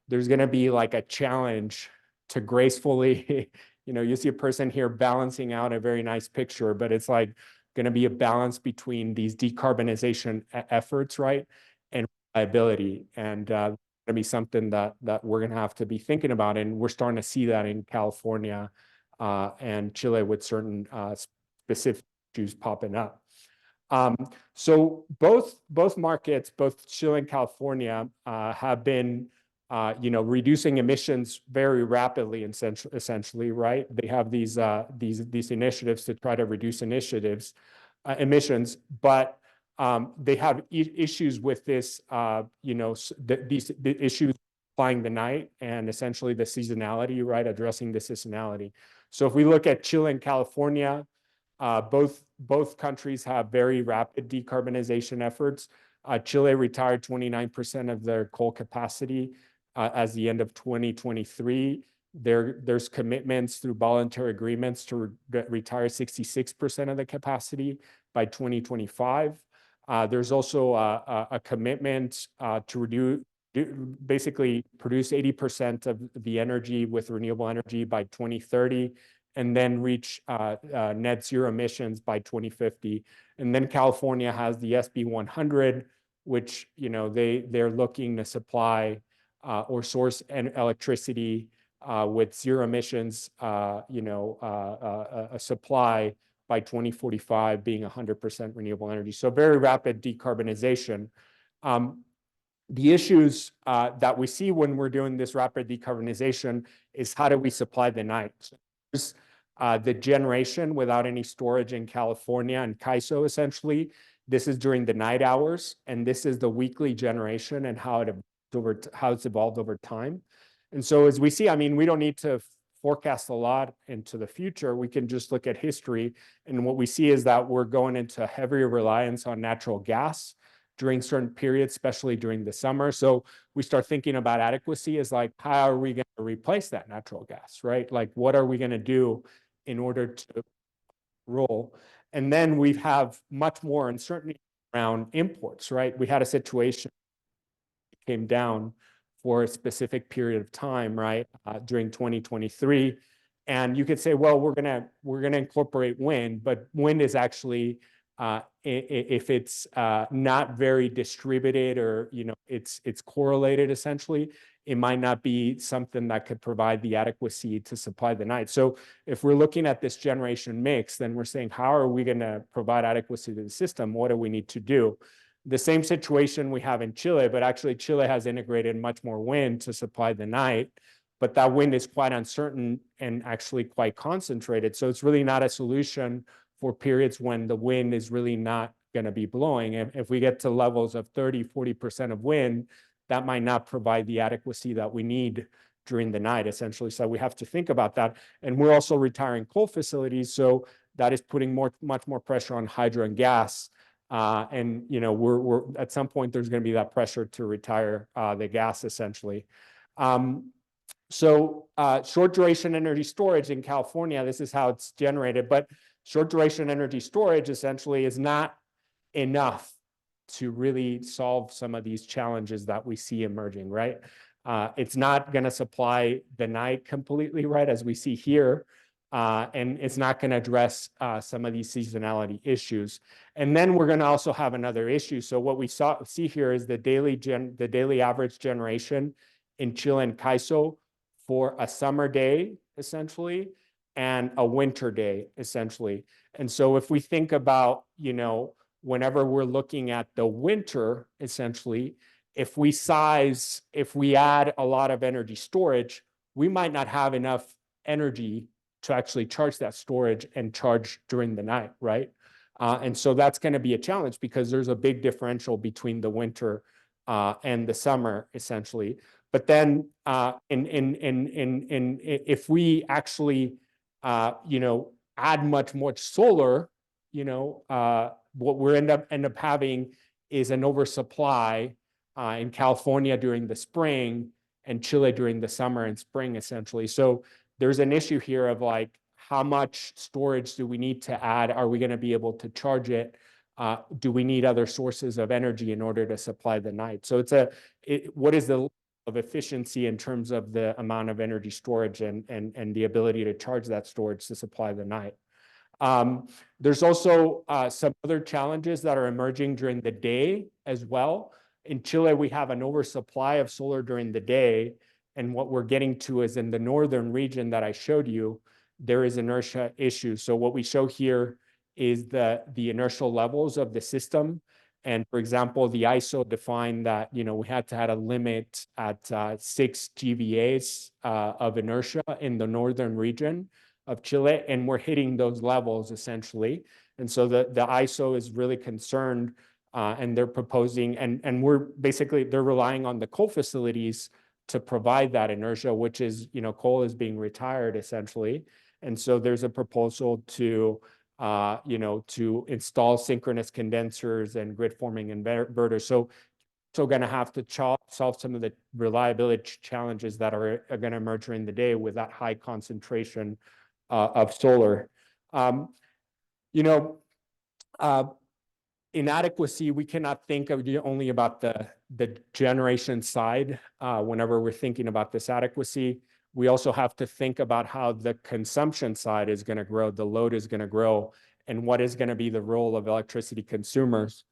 there's going to be like a challenge to gracefully, you see a person here balancing out a very nice picture, but it's like going to be a balance between these decarbonization efforts, right, and reliability. And going to be something that we're going to have to be thinking about. And we're starting to see that in California and Chile with certain specific issues popping up. So both markets, both Chile and California, have been reducing emissions very rapidly, essentially, right? They have these initiatives to try to reduce emissions, but they have issues with this, these issues applying the night and essentially the seasonality, right? Addressing the seasonality. So if we look at Chile and California, both countries have very rapid decarbonization efforts. Chile retired 29% of their coal capacity as the end of 2023. There's commitments through voluntary agreements to retire 66% of the capacity by 2025. There's also a commitment to basically produce 80% of the energy with renewable energy by 2030, and then reach net zero emissions by 2050. And then California has the SB 100, which they're looking to supply or source electricity with zero emissions, a supply by 2045 being 100% renewable energy. So very rapid decarbonization. The issues that we see when we're doing this rapid decarbonization is how do we supply the night? So there's the generation without any storage in California and CAISO essentially. This is during the night hours, and this is the weekly generation and how it's evolved over time. And so as we see, I mean, we don't need to forecast a lot into the future. We can just look at history, and what we see is that we're going into heavier reliance on natural gas during certain periods, especially during the summer. So we start thinking about adequacy as like, how are we going to replace that natural gas, right? Like, what are we going to do in order to roll? And then we have much more uncertainty around imports, right? We had a situation that came down for a specific period of time, right, during 2023. And you could say, well, we're gonna incorporate wind, but wind is actually if it's not very distributed or it's correlated essentially, it might not be something that could provide the adequacy to supply the night. So if we're looking at this generation mix, then we're saying, how are we going to provide adequacy to the system? What do we need to do? The same situation we have in Chile, but actually Chile has integrated much more wind to supply the night, but that wind is quite uncertain and actually quite concentrated. So it's really not a solution for periods when the wind is really not going to be blowing. If we get to levels of 30–40% of wind, that might not provide the adequacy that we need during the night, essentially. So we have to think about that. And we're also retiring coal facilities, so that is putting much more pressure on hydro and gas. And we're at some point there's going to be that pressure to retire the gas, essentially. So short duration energy storage in California, this is how it's generated, but short duration energy storage essentially is not enough to really solve some of these challenges that we see emerging, right? It's not going to supply the night completely, right, as we see here, and it's not going to address some of these seasonality issues. And then we're going to also have another issue. So what we see here is the daily average generation in Chile and CAISO for a summer day, essentially, and a winter day, essentially. And so if we think about, whenever we're looking at the winter, essentially, if we add a lot of energy storage, we might not have enough energy to actually charge that storage and charge during the night, right? And so that's going to be a challenge because there's a big differential between the winter and the summer, essentially. But then if we actually, add much more solar, what we end up having is an oversupply in California during the spring and Chile during the summer and spring, essentially. So there's an issue here of like, how much storage do we need to add? Are we going to be able to charge it? Do we need other sources of energy in order to supply the night? So what is the level of efficiency in terms of the amount of energy storage and the ability to charge that storage to supply the night? There's also some other challenges that are emerging during the day as well. In Chile, we have an oversupply of solar during the day. And what we're getting to is in the northern region that I showed you, there is inertia issues. So what we show here is the inertial levels of the system. And for example, the ISO defined that, we had to have a limit at 6 GVAs of inertia in the northern region of Chile, and we're hitting those levels essentially. And so the ISO is really concerned, and they're proposing, and they're relying on the coal facilities to provide that inertia, which is, coal is being retired essentially. And so there's a proposal to install synchronous condensers and grid forming inverters. So going to have to solve some of the reliability challenges that are going to emerge during the day with that high concentration of solar. Inadequacy, we cannot think of only about the generation side whenever we're thinking about this adequacy. We also have to think about how the consumption side is going to grow, the load is going to grow, and what is going to be the role of electricity consumers.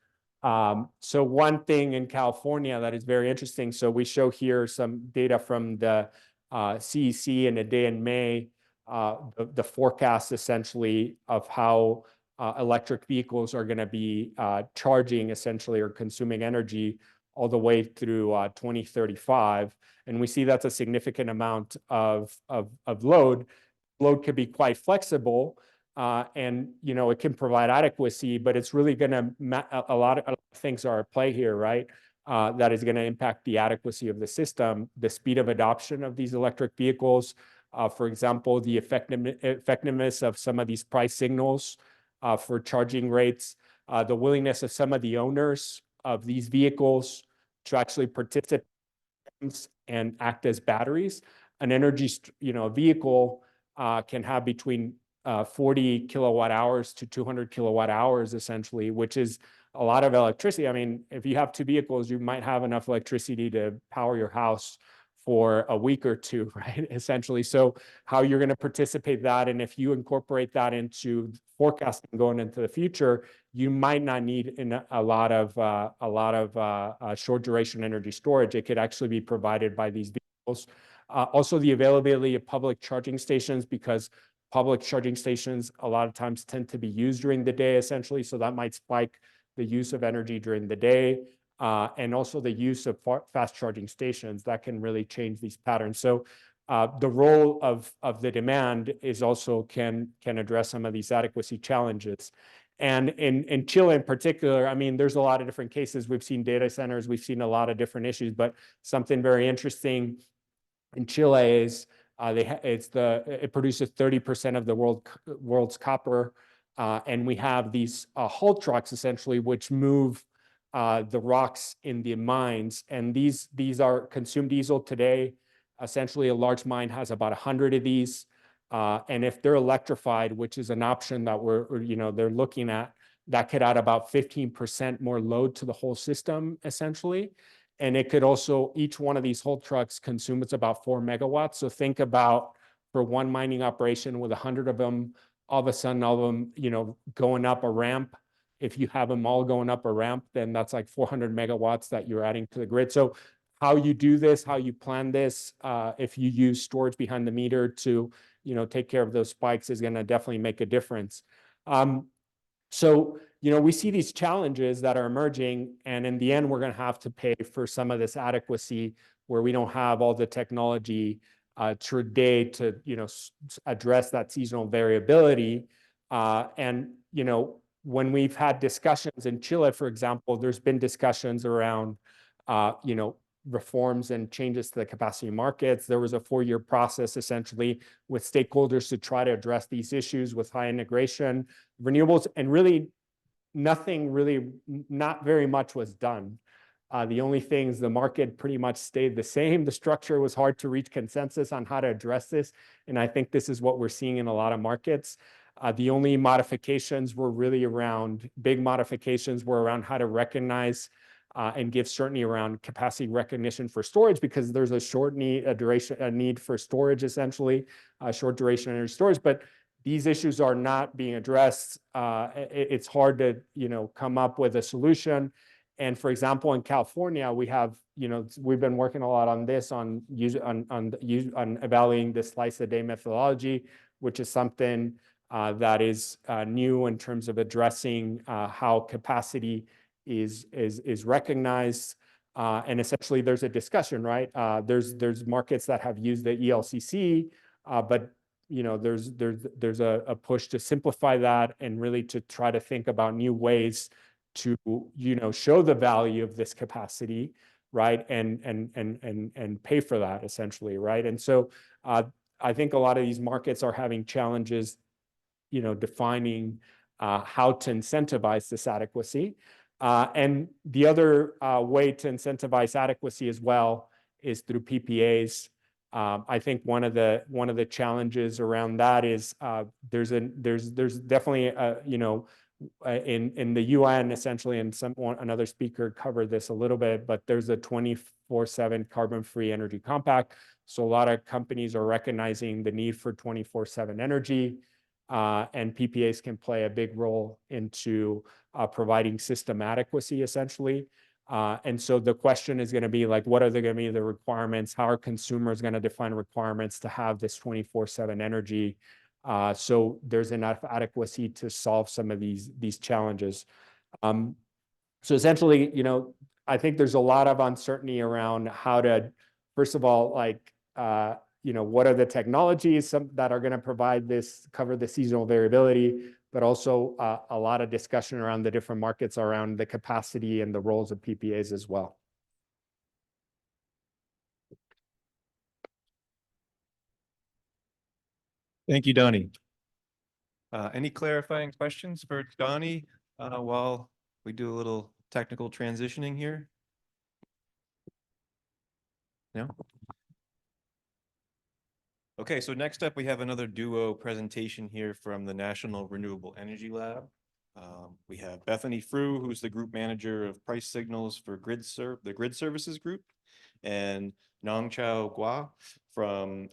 So one thing in California that is very interesting, so we show here some data from the CEC in a day in May, the forecast essentially of how electric vehicles are going to be charging essentially or consuming energy all the way through 2035. And we see that's a significant amount of load. Load could be quite flexible, and it can provide adequacy, but it's really going to a lot of things are at play here, right? That is going to impact the adequacy of the system, the speed of adoption of these electric vehicles, for example, the effectiveness of some of these price signals for charging rates, the willingness of some of the owners of these vehicles to actually participate and act as batteries. An energy, vehicle can have between 40 kilowatt hours to 200 kilowatt hours, essentially, which is a lot of electricity. I mean, if you have two vehicles, you might have enough electricity to power your house for a week or two, right? Essentially. So how you're going to participate that, and if you incorporate that into forecasting going into the future, you might not need a lot of short duration energy storage. It could actually be provided by these vehicles. Also, the availability of public charging stations, because public charging stations a lot of times tend to be used during the day, essentially. So that might spike the use of energy during the day. And also the use of fast charging stations that can really change these patterns. So the role of the demand is also can address some of these adequacy challenges. And in Chile in particular, I mean, there's a lot of different cases. We've seen data centers, we've seen a lot of different issues, but something very interesting in Chile is it produces 30% of the world's copper, and we have these haul trucks essentially, which move the rocks in the mines, and these are consume diesel today. Essentially, a large mine has about 100 of these, and if they're electrified, which is an option that they're looking at, that could add about 15% more load to the whole system, essentially. And it could also, each one of these haul trucks consumes about 4 megawatts. So think about, for one mining operation with 100 of them, all of a sudden, all of them, going up a ramp. If you have them all going up a ramp, then that's like 400 megawatts that you're adding to the grid. So how you do this, how you plan this, if you use storage behind the meter to, take care of those spikes, is going to definitely make a difference. So, we see these challenges that are emerging, and in the end, we're going to have to pay for some of this adequacy where we don't have all the technology today to, address that seasonal variability. And, when we've had discussions in Chile, for example, there's been discussions around, reforms and changes to the capacity markets. There was a 4-year process essentially with stakeholders to try to address these issues with high integration, renewables, and really not very much was done. The only things, the market pretty much stayed the same. The structure was hard to reach consensus on how to address this. And I think this is what we're seeing in a lot of markets. The only modifications were really around, big modifications were around how to recognize and give certainty around capacity recognition for storage, because there's a need for storage, essentially, short duration energy storage. But these issues are not being addressed. It's hard to, come up with a solution. And for example, in California, we have, we've been working a lot on this, on evaluating the slice a day methodology, which is something that is new in terms of addressing how capacity is recognized. And essentially, there's a discussion, right? There's markets that have used the ELCC, but there's a push to simplify that and really to try to think about new ways to show the value of this capacity, right, and pay for that, essentially, right? And so I think a lot of these markets are having challenges, defining how to incentivize this adequacy. And the other way to incentivize adequacy as well is through PPAs. I think one of the challenges around that is there's definitely in the UN, essentially, and another speaker covered this a little bit, but there's a 24/7 carbon-free energy compact. So a lot of companies are recognizing the need for 24/7 energy, and PPAs can play a big role into providing system adequacy, essentially. And so the question is going to be like, what are going to be the requirements? How are consumers going to define requirements to have this 24/7 energy? So there's enough adequacy to solve some of these challenges. So essentially, I think there's a lot of uncertainty around how to, first of all, what are the technologies that are going to provide this, cover the seasonal variability, but also a lot of discussion around the different markets around the capacity and the roles of PPAs as well. Thank you, Donny. Any clarifying questions for Donny while we do a little technical transitioning here? No? Okay, so next up we have another duo presentation here from the National Renewable Energy Lab. We have Bethany Frew, who's the group manager of price signals for the Grid Services Group, and Nongchao Gua from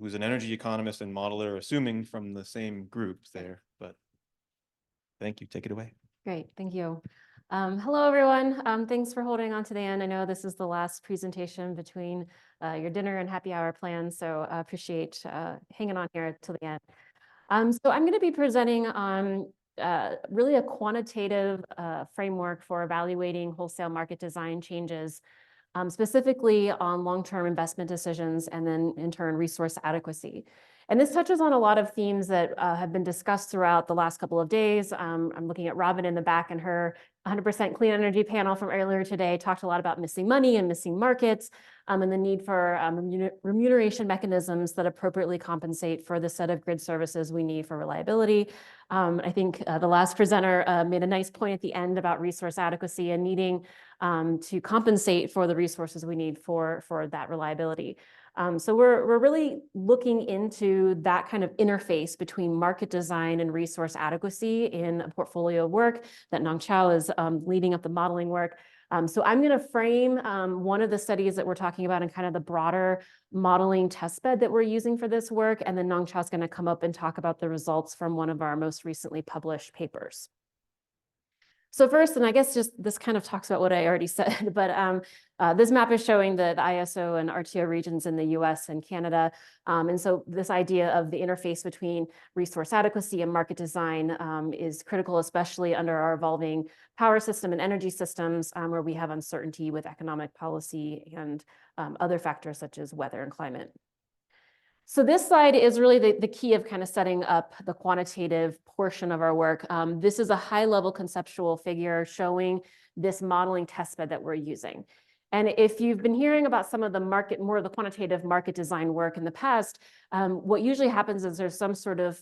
who's an energy economist and modeler, assuming from the same group there. But thank you. Take it away. Great, thank you. Hello, everyone. Thanks for holding on to the end. I know this is the last presentation between your dinner and happy hour plans, so I appreciate hanging on here till the end. So I'm going to be presenting on really a quantitative framework for evaluating wholesale market design changes, specifically on long-term investment decisions and then in turn resource adequacy. And this touches on a lot of themes that have been discussed throughout the last couple of days. I'm looking at Robin in the back, and her 100% clean energy panel from earlier today talked a lot about missing money and missing markets, and the need for remuneration mechanisms that appropriately compensate for the set of grid services we need for reliability. I think the last presenter made a nice point at the end about resource adequacy and needing to compensate for the resources we need for that reliability. So we're really looking into that kind of interface between market design and resource adequacy in a portfolio of work that Nongchao is leading up the modeling work. So I'm going to frame one of the studies that we're talking about and kind of the broader modeling testbed that we're using for this work. And then Nongchao is going to come up and talk about the results from one of our most recently published papers. So first, and I guess just this kind of talks about what I already said, but this map is showing the ISO and RTO regions in the US and Canada. And so this idea of the interface between resource adequacy and market design is critical, especially under our evolving power system and energy systems, where we have uncertainty with economic policy and other factors such as weather and climate. So this slide is really the key of kind of setting up the quantitative portion of our work. This is a high-level conceptual figure showing this modeling testbed that we're using. And if you've been hearing about some of the more of the quantitative market design work in the past, what usually happens is there's some sort of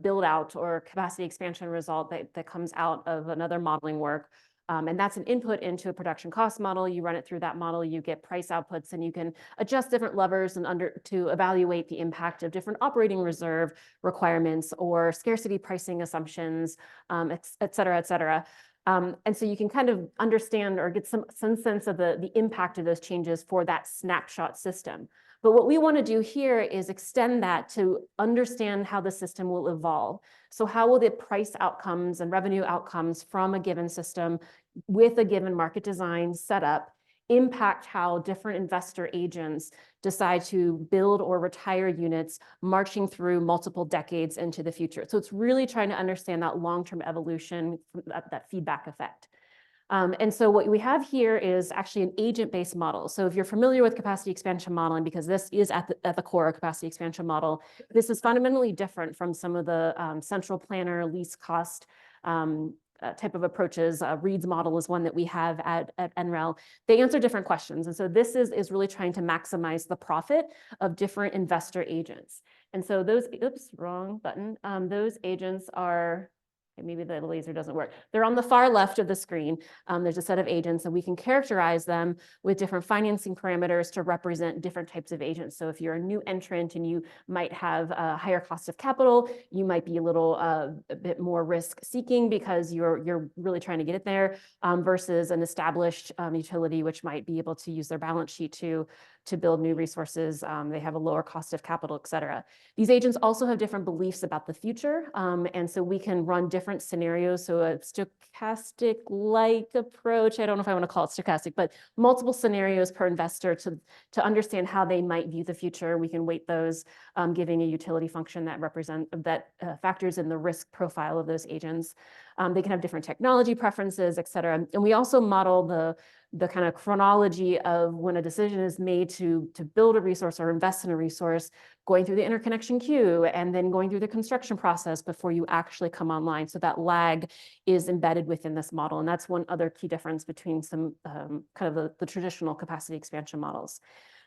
build out or capacity expansion result that comes out of another modeling work. And that's an input into a production cost model. You run it through that model, you get price outputs, and you can adjust different levers to evaluate the impact of different operating reserve requirements or scarcity pricing assumptions, et cetera, et cetera. And so you can kind of understand or get some sense of the impact of those changes for that snapshot system. But what we want to do here is extend that to understand how the system will evolve. So how will the price outcomes and revenue outcomes from a given system with a given market design setup impact how different investor agents decide to build or retire units marching through multiple decades into the future. So it's really trying to understand that long-term evolution, that feedback effect. And so what we have here is actually an agent-based model. So if you're familiar with capacity expansion modeling, because this is at the core of capacity expansion model, this is fundamentally different from some of the central planner least cost type of approaches. Reed's model is one that we have at NREL. They answer different questions. And so this is really trying to maximize the profit of different investor agents. And so those, oops, wrong button. Those agents are, maybe the laser doesn't work. They're on the far left of the screen. There's a set of agents, and we can characterize them with different financing parameters to represent different types of agents. So if you're a new entrant and you might have a higher cost of capital, you might be a bit more risk seeking because you're really trying to get it there, versus an established utility, which might be able to use their balance sheet to to build new resources. They have a lower cost of capital, et cetera. These agents also have different beliefs about the future. And so we can run different scenarios. So a stochastic-like approach, I don't know if I want to call it stochastic, but multiple scenarios per investor to understand how they might view the future. We can weight those, giving a utility function that factors in the risk profile of those agents. They can have different technology preferences, et cetera. And we also model the kind of chronology of when a decision is made to build a resource or invest in a resource, going through the interconnection queue and then going through the construction process before you actually come online. So that lag is embedded within this model. And that's one other key difference between some kind of the traditional capacity expansion models.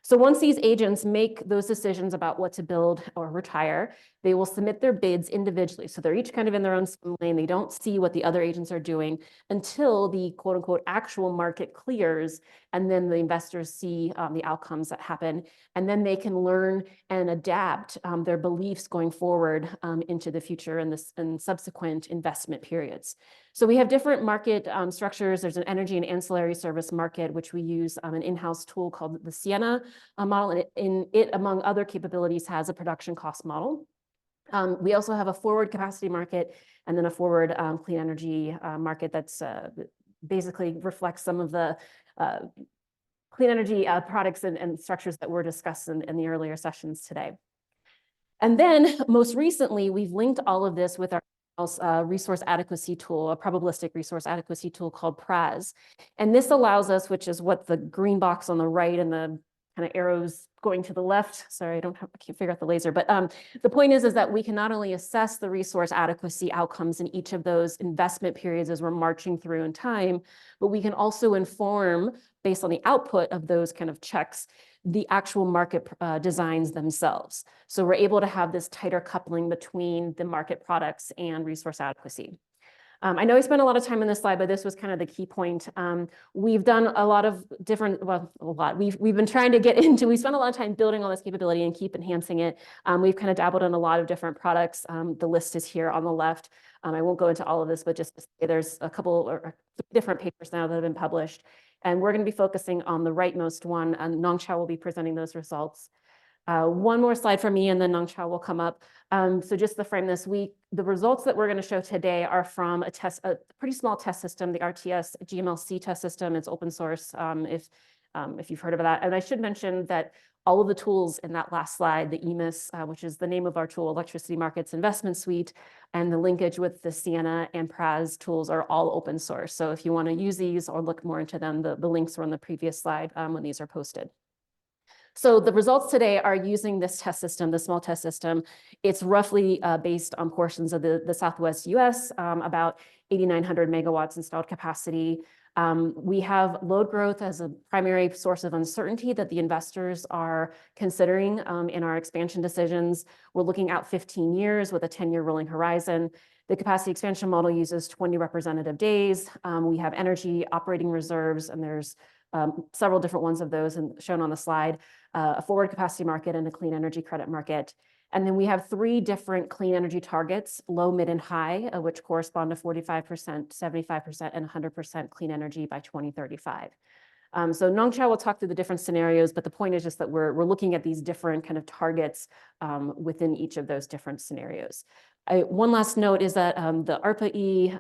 So once these agents make those decisions about what to build or retire, they will submit their bids individually. So they're each kind of in their own swim lane. They don't see what the other agents are doing until the quote unquote actual market clears. And then the investors see the outcomes that happen. And then they can learn and adapt their beliefs going forward into the future and subsequent investment periods. So we have different market structures. There's an energy and ancillary service market, which we use an in-house tool called the Sienna model. And it, among other capabilities, has a production cost model. We also have a forward capacity market and then a forward clean energy market that's basically reflects some of the clean energy products and structures that were discussed in the earlier sessions today. And then most recently, we've linked all of this with our resource adequacy tool, a probabilistic resource adequacy tool called PRAS. And this allows us, which is what the green box on the right and the kind of arrows going to the left. Sorry, I can't figure out the laser, but the point is that we can not only assess the resource adequacy outcomes in each of those investment periods as we're marching through in time, but we can also inform, based on the output of those kind of checks, the actual market designs themselves. So we're able to have this tighter coupling between the market products and resource adequacy. I know I spent a lot of time on this slide, but this was kind of the key point. We've done a lot of different, we've been trying to get into, we spent a lot of time building all this capability and keep enhancing it. We've kind of dabbled in a lot of different products. The list is here on the left. I won't go into all of this, but just to say there's a couple or different papers now that have been published. And we're going to be focusing on the rightmost one, and Nongchao will be presenting those results. One more slide for me, and then Nongchao will come up. So just to frame this week, the results that we're going to show today are from a pretty small test system, the RTS GMLC test system. It's open source, if you've heard of that. And I should mention that all of the tools in that last slide, the EMIS, which is the name of our tool, Electricity Markets Investment Suite, and the linkage with the Sienna and PRAS tools are all open source. So if you want to use these or look more into them, the links are on the previous slide when these are posted. So the results today are using this test system, the small test system. It's roughly based on portions of the Southwest US, about 8,900 megawatts installed capacity. We have load growth as a primary source of uncertainty that the investors are considering in our expansion decisions. We're looking out 15 years with a 10-year rolling horizon. The capacity expansion model uses 20 representative days. We have energy operating reserves, and there's several different ones of those shown on the slide, a forward capacity market and a clean energy credit market. And then we have 3 different clean energy targets, low, mid, and high, which correspond to 45%, 75%, and 100% clean energy by 2035. So Nongchao will talk through the different scenarios, but the point is just that we're looking at these different kind of targets within each of those different scenarios. One last note is that the ARPA-E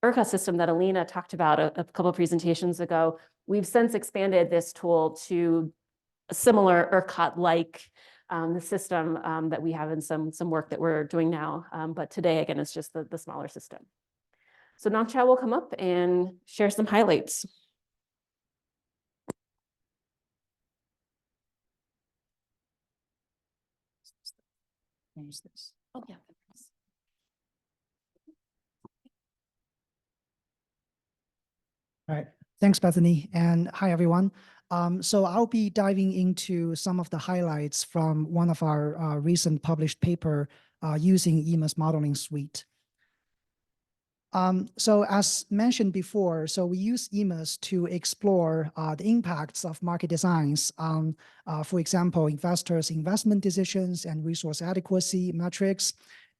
ERCA system that Elina talked about a couple of presentations ago, we've since expanded this tool to a similar ERCOT-like the system that we have in some work that we're doing now. But today, again, it's just the smaller system. So Nongchao will come up and share some highlights. There's this. Oh, yeah. All right. Thanks, Bethany. And hi, everyone. So I'll be diving into some of the highlights from one of our recent published paper using EMIS modeling suite. So as mentioned before, so we use EMIS to explore the impacts of market designs on, for example, investors' investment decisions and resource adequacy metrics.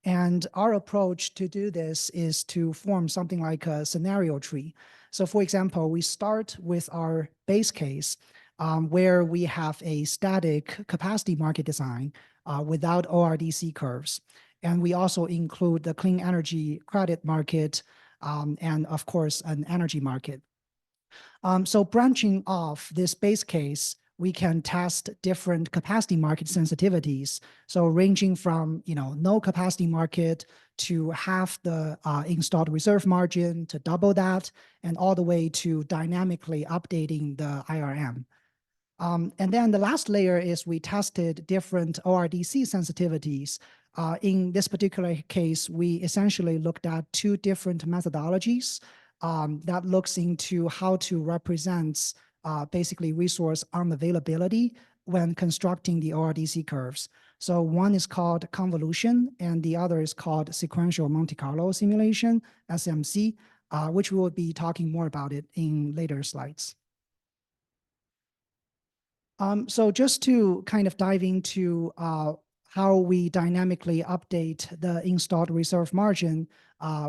And our approach to do this is to form something like a scenario tree. So for example, we start with our base case, where we have a static capacity market design without ORDC curves. And we also include the clean energy credit market and of course, an energy market. So branching off this base case, we can test different capacity market sensitivities. So ranging from no capacity market to half the installed reserve margin to double that, and all the way to dynamically updating the IRM. And then the last layer is we tested different ORDC sensitivities. In this particular case, we essentially looked at two different methodologies that looks into how to represent basically resource unavailability when constructing the ORDC curves. So one is called convolution and the other is called sequential Monte Carlo simulation, SMC, which we will be talking more about it in later slides. So just to kind of dive into how we dynamically update the installed reserve margin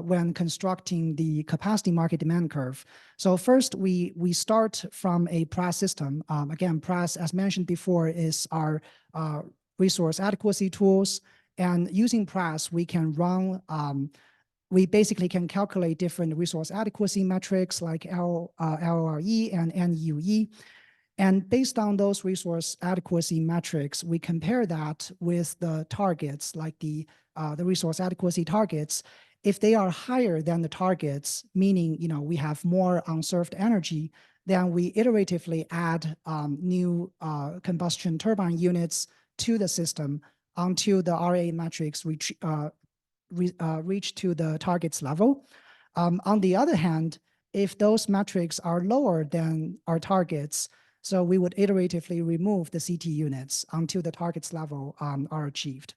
when constructing the capacity market demand curve. So first, we start from a PRAS system. Again, PRAS, as mentioned before, is our resource adequacy tools. And using PRAS, we can run, we basically can calculate different resource adequacy metrics like LRE and NUE. And based on those resource adequacy metrics, we compare that with the targets, like the resource adequacy targets. If they are higher than the targets, meaning we have more unserved energy, then we iteratively add new combustion turbine units to the system until the RA metrics reach to the targets level. On the other hand, if those metrics are lower than our targets, so we would iteratively remove the CT units until the targets level are achieved.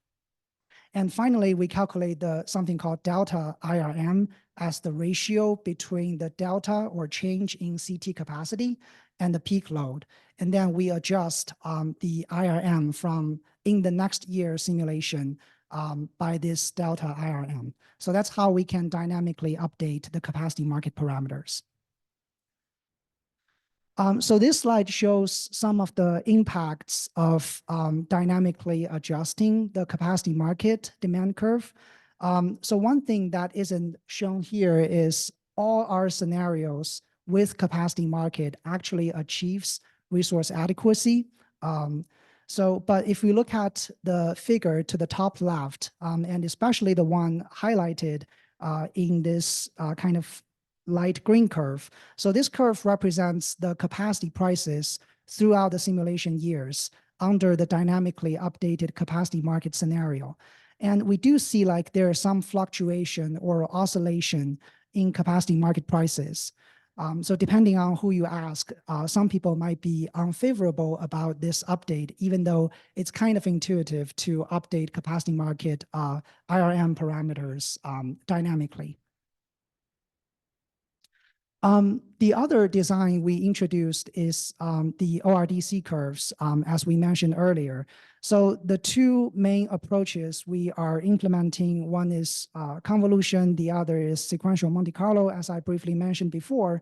And finally, we calculate something called delta IRM as the ratio between the delta or change in CT capacity and the peak load. And then we adjust the IRM from in the next year simulation by this delta IRM. So that's how we can dynamically update the capacity market parameters. So this slide shows some of the impacts of dynamically adjusting the capacity market demand curve. So one thing that isn't shown here is all our scenarios with capacity market actually achieves resource adequacy. But if we look at the figure to the top left, and especially the one highlighted in this kind of light green curve. So this curve represents the capacity prices throughout the simulation years under the dynamically updated capacity market scenario. And we do see like there is some fluctuation or oscillation in capacity market prices. So depending on who you ask, some people might be unfavorable about this update, even though it's kind of intuitive to update capacity market IRM parameters dynamically. The other design we introduced is the ORDC curves, as we mentioned earlier. So the two main approaches we are implementing, one is convolution, the other is sequential Monte Carlo, as I briefly mentioned before.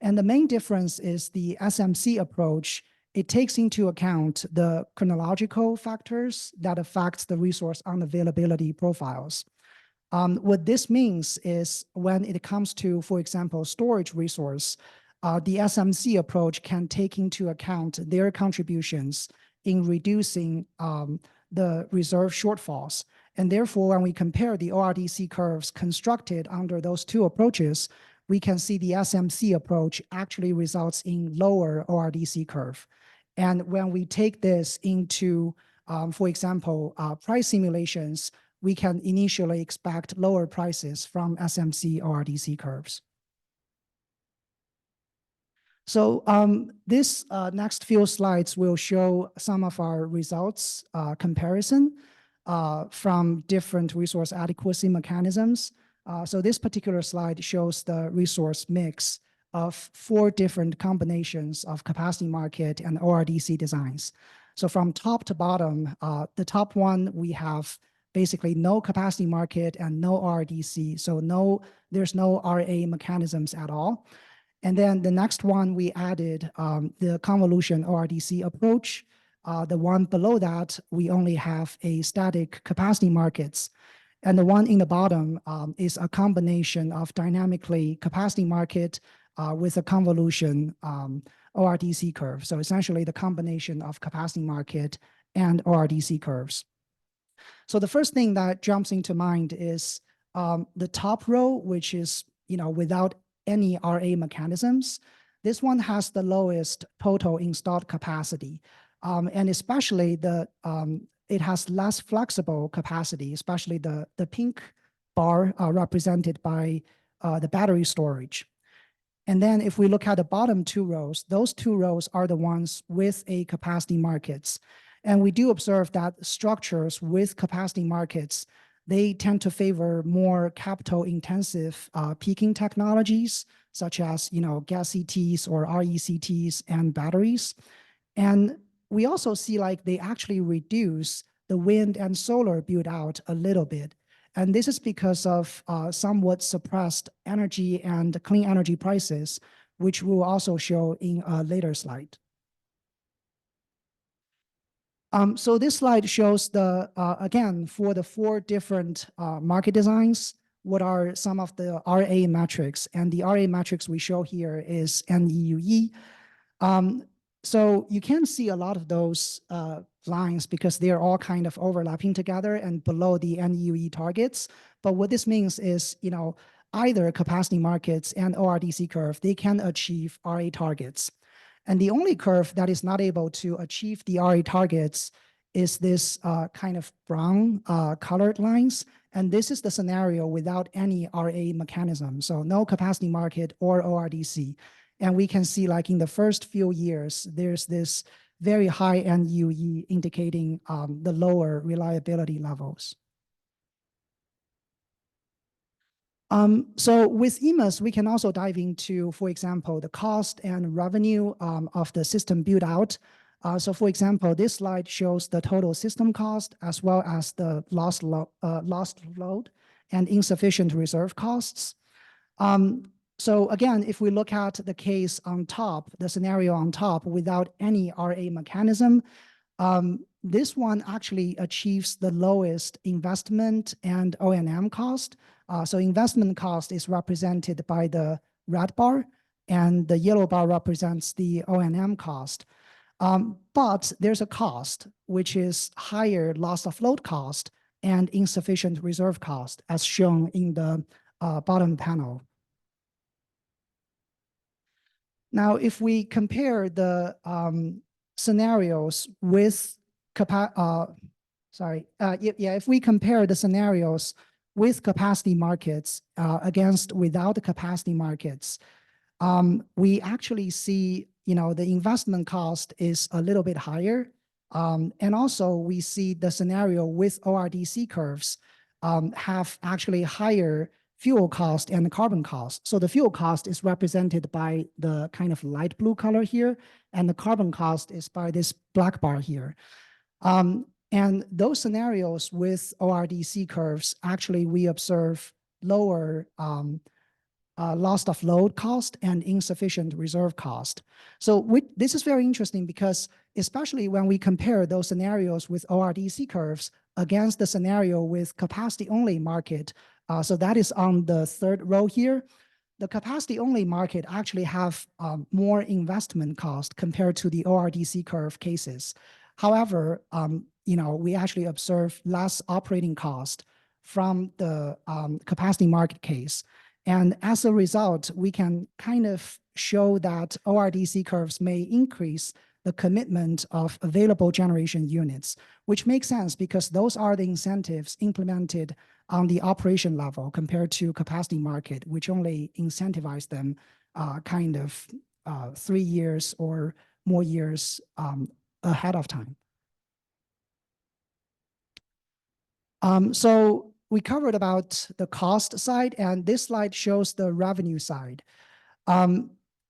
And the main difference is the SMC approach. It takes into account the chronological factors that affect the resource unavailability profiles. What this means is when it comes to, for example, storage resource, the SMC approach can take into account their contributions in reducing the reserve shortfalls. And therefore, when we compare the ORDC curves constructed under those two approaches, we can see the SMC approach actually results in lower ORDC curve. And when we take this into, for example, price simulations, we can initially expect lower prices from SMC ORDC curves. So this next few slides will show some of our results comparison from different resource adequacy mechanisms. So this particular slide shows the resource mix of 4 different combinations of capacity market and ORDC designs. So from top to bottom, the top one, we have basically no capacity market and no ORDC. So there's no RA mechanisms at all. And then the next one, we added the convolution ORDC approach. The one below that, we only have a static capacity markets. And the one in the bottom is a combination of dynamically capacity market with a convolution ORDC curve. So essentially the combination of capacity market and ORDC curves. So the first thing that jumps into mind is the top row, which is, without any RA mechanisms. This one has the lowest total installed capacity. And especially it has less flexible capacity, especially the pink bar represented by the battery storage. And then if we look at the bottom two rows, those two rows are the ones with a capacity markets. And we do observe that structures with capacity markets, they tend to favor more capital intensive peaking technologies, such as, gas CTs or RECTs and batteries. And we also see like they actually reduce the wind and solar build out a little bit. And this is because of somewhat suppressed energy and clean energy prices, which we'll also show in a later slide. So this slide shows again, for the 4 different market designs, what are some of the RA metrics. And the RA metrics we show here is NEUE. So you can see a lot of those lines because they are all kind of overlapping together and below the NEUE targets. But what this means is, either capacity markets and ORDC curve, they can achieve RA targets. And the only curve that is not able to achieve the RA targets is this kind of brown colored lines. And this is the scenario without any RA mechanism. So no capacity market or ORDC. And we can see like in the first few years, there's this very high NEUE indicating the lower reliability levels. So with EMAS, we can also dive into, for example, the cost and revenue of the system build out. So for example, this slide shows the total system cost as well as the lost load and insufficient reserve costs. So again, if we look at the case on top, the scenario on top without any RA mechanism, this one actually achieves the lowest investment and O&M cost. So investment cost is represented by the red bar and the yellow bar represents the O&M cost. But there's a cost, which is higher loss of load cost and insufficient reserve cost as shown in the bottom panel. Now, if we compare the scenarios with if we compare the scenarios with capacity markets against without the capacity markets, we actually see, the investment cost is a little bit higher. And also we see the scenario with ORDC curves have actually higher fuel cost and carbon cost. So the fuel cost is represented by the kind of light blue color here, and the carbon cost is by this black bar here. And those scenarios with ORDC curves, actually we observe lower loss of load cost and insufficient reserve cost. So this is very interesting because especially when we compare those scenarios with ORDC curves against the scenario with capacity only market, so that is on the third row here. The capacity only market actually have more investment cost compared to the ORDC curve cases. However, we actually observe less operating cost from the capacity market case. And as a result, we can kind of show that ORDC curves may increase the commitment of available generation units, which makes sense because those are the incentives implemented on the operation level compared to capacity market, which only incentivize them 3 years or more years ahead of time. So we covered about the cost side, and this slide shows the revenue side.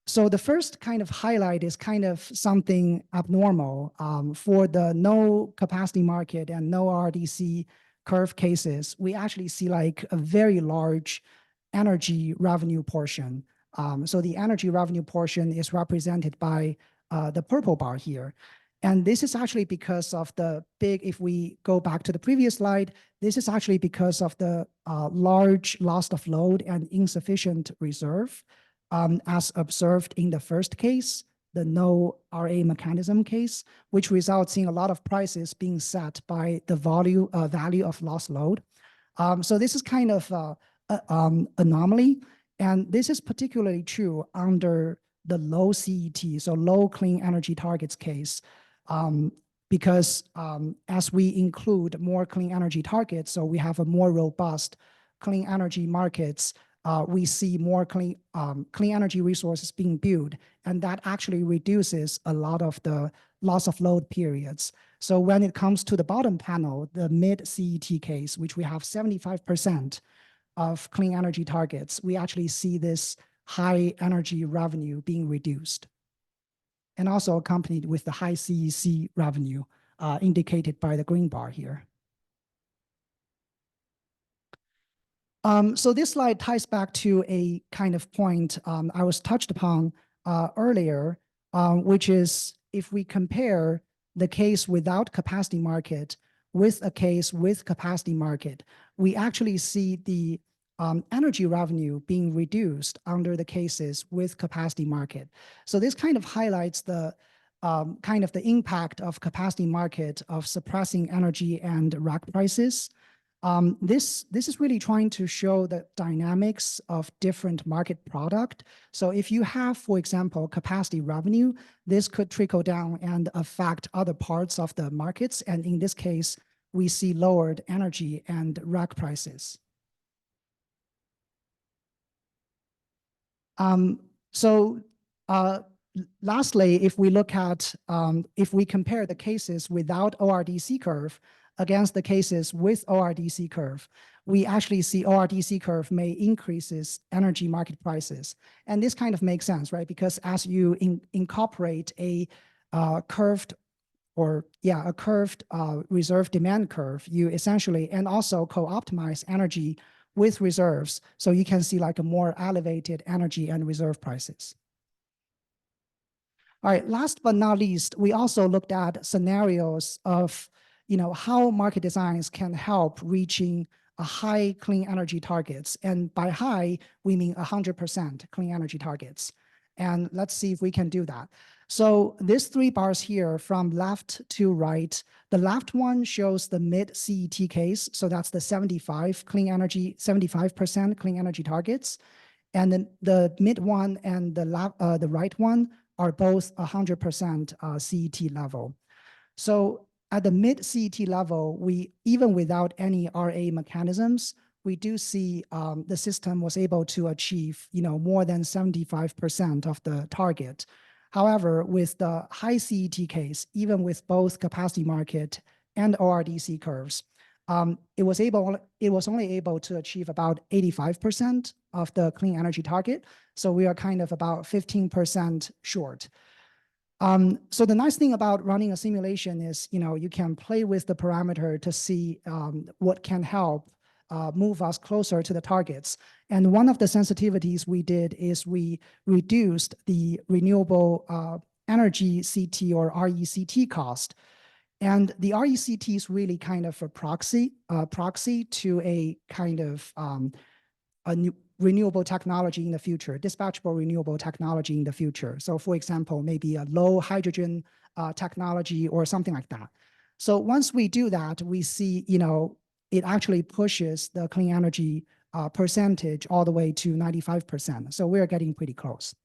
So the first kind of highlight is kind of something abnormal for the no capacity market and no RDC curve cases. We actually see like a very large energy revenue portion So the energy revenue portion is represented by the purple bar here. And this is actually because of the big, if we go back to the previous slide, this is actually because of the large loss of load and insufficient reserve as observed in the first case, the no RA mechanism case, which results in a lot of prices being set by the value of lost load. So this is kind of anomaly. And this is particularly true under the low CET, so low clean energy targets case, because as we include more clean energy targets, so we have a more robust clean energy markets, we see more clean energy resources being built, and that actually reduces a lot of the loss of load periods. So when it comes to the bottom panel, the mid CET case, which we have 75% of clean energy targets, we actually see this high energy revenue being reduced, and also accompanied with the high CEC revenue indicated by the green bar here. So this slide ties back to a kind of point I was touched upon earlier, which is if we compare the case without capacity market with a case with capacity market, we actually see the energy revenue being reduced under the cases with capacity market. So this kind of highlights the kind of the impact of capacity market of suppressing energy and rack prices. This is really trying to show the dynamics of different market product. So if you have, for example, capacity revenue, this could trickle down and affect other parts of the markets. And in this case, we see lowered energy and rack prices. Lastly, if we look at, if we compare the cases without ORDC curve against the cases with ORDC curve, we actually see ORDC curve may increases energy market prices. And this kind of makes sense, right? Because as you incorporate a curved reserve demand curve, you essentially, and also co-optimize energy with reserves. So you can see like a more elevated energy and reserve prices. All right, last but not least, we also looked at scenarios of, how market designs can help reaching a high clean energy targets. And by high, we mean 100% clean energy targets. And let's see if we can do that. So these three bars here from left to right, the left one shows the mid CET case. So that's the 75% clean energy targets. And then the mid one and the right one are both 100% CET level. So at the mid CET level, even without any RA mechanisms, we do see the system was able to achieve, more than 75% of the target. However, with the high CET case, even with both capacity market and ORDC curves, it was only able to achieve about 85% of the clean energy target. So we are kind of about 15% short. So the nice thing about running a simulation is, you can play with the parameter to see what can help move us closer to the targets. And one of the sensitivities we did is we reduced the renewable energy CT or RECT cost. And the RECT is really kind of a proxy to a kind of a new renewable technology in the future, dispatchable renewable technology in the future. So for example, maybe a low hydrogen technology or something like that. So once we do that, we see, it actually pushes the clean energy percentage all the way to 95%. So we're getting pretty close.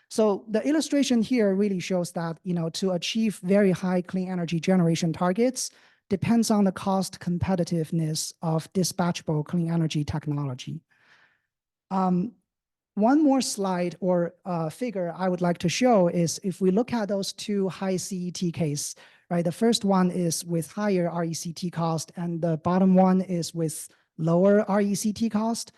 So the illustration here really shows that, to achieve very high clean energy generation targets depends on the cost competitiveness of dispatchable clean energy technology. One more slide or figure I would like to show is if we look at those two high CET case, right? The first one is with higher RECT cost and the bottom one is with lower RECT cost.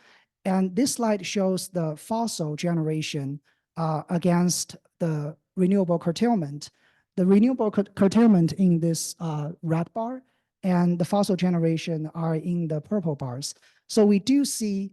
And this slide shows the fossil generation against the renewable curtailment. The renewable curtailment in this red bar and the fossil generation are in the purple bars. So we do see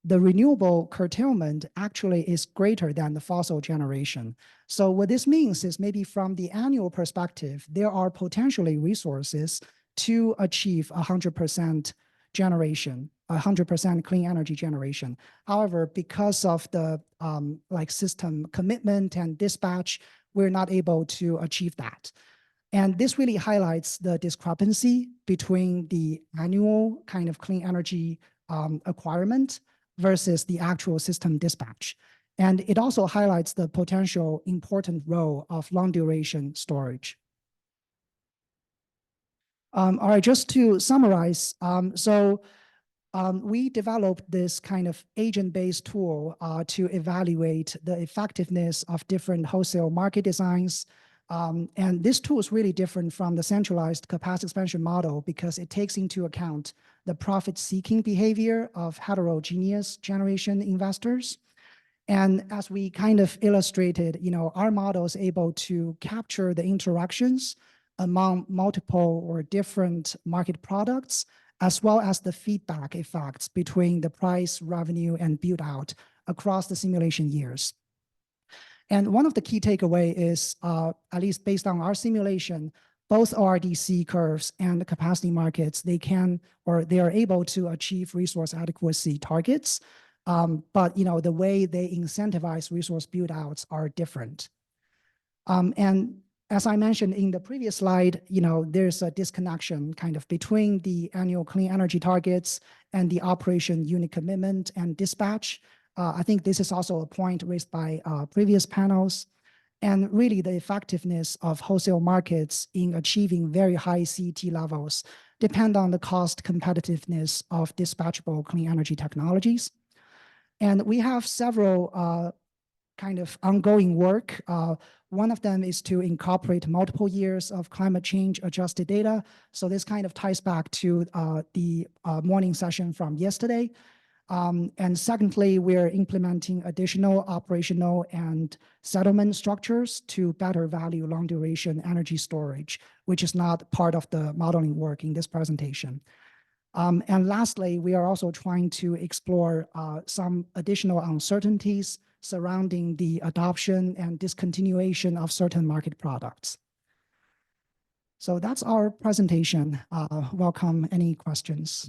the renewable curtailment actually is greater than the fossil generation. So what this means is maybe from the annual perspective, there are potentially resources to achieve 100% generation, 100% clean energy generation. However, because of the like system commitment and dispatch, we're not able to achieve that. And this really highlights the discrepancy between the annual kind of clean energy acquirement versus the actual system dispatch. And it also highlights the potential important role of long duration storage. All right, just to summarize, we developed this kind of agent-based tool to evaluate the effectiveness of different wholesale market designs. And this tool is really different from the centralized capacity expansion model because it takes into account the profit-seeking behavior of heterogeneous generation investors. And as we kind of illustrated, our model is able to capture the interactions among multiple or different market products, as well as the feedback effects between the price, revenue, and build out across the simulation years. And one of the key takeaway is, at least based on our simulation, both ORDC curves and the capacity markets, they are able to achieve resource adequacy targets. But the way they incentivize resource build outs are different. And as I mentioned in the previous slide, there's a disconnection kind of between the annual clean energy targets and the operation unit commitment and dispatch. I think this is also a point raised by previous panels. And really the effectiveness of wholesale markets in achieving very high CET levels depend on the cost competitiveness of dispatchable clean energy technologies. And we have several kind of ongoing work. One of them is to incorporate multiple years of climate change adjusted data. So this kind of ties back to the morning session from yesterday. And secondly, we're implementing additional operational and settlement structures to better value long duration energy storage, which is not part of the modeling work in this presentation. And lastly, we are also trying to explore some additional uncertainties surrounding the adoption and discontinuation of certain market products. So that's our presentation. Welcome any questions.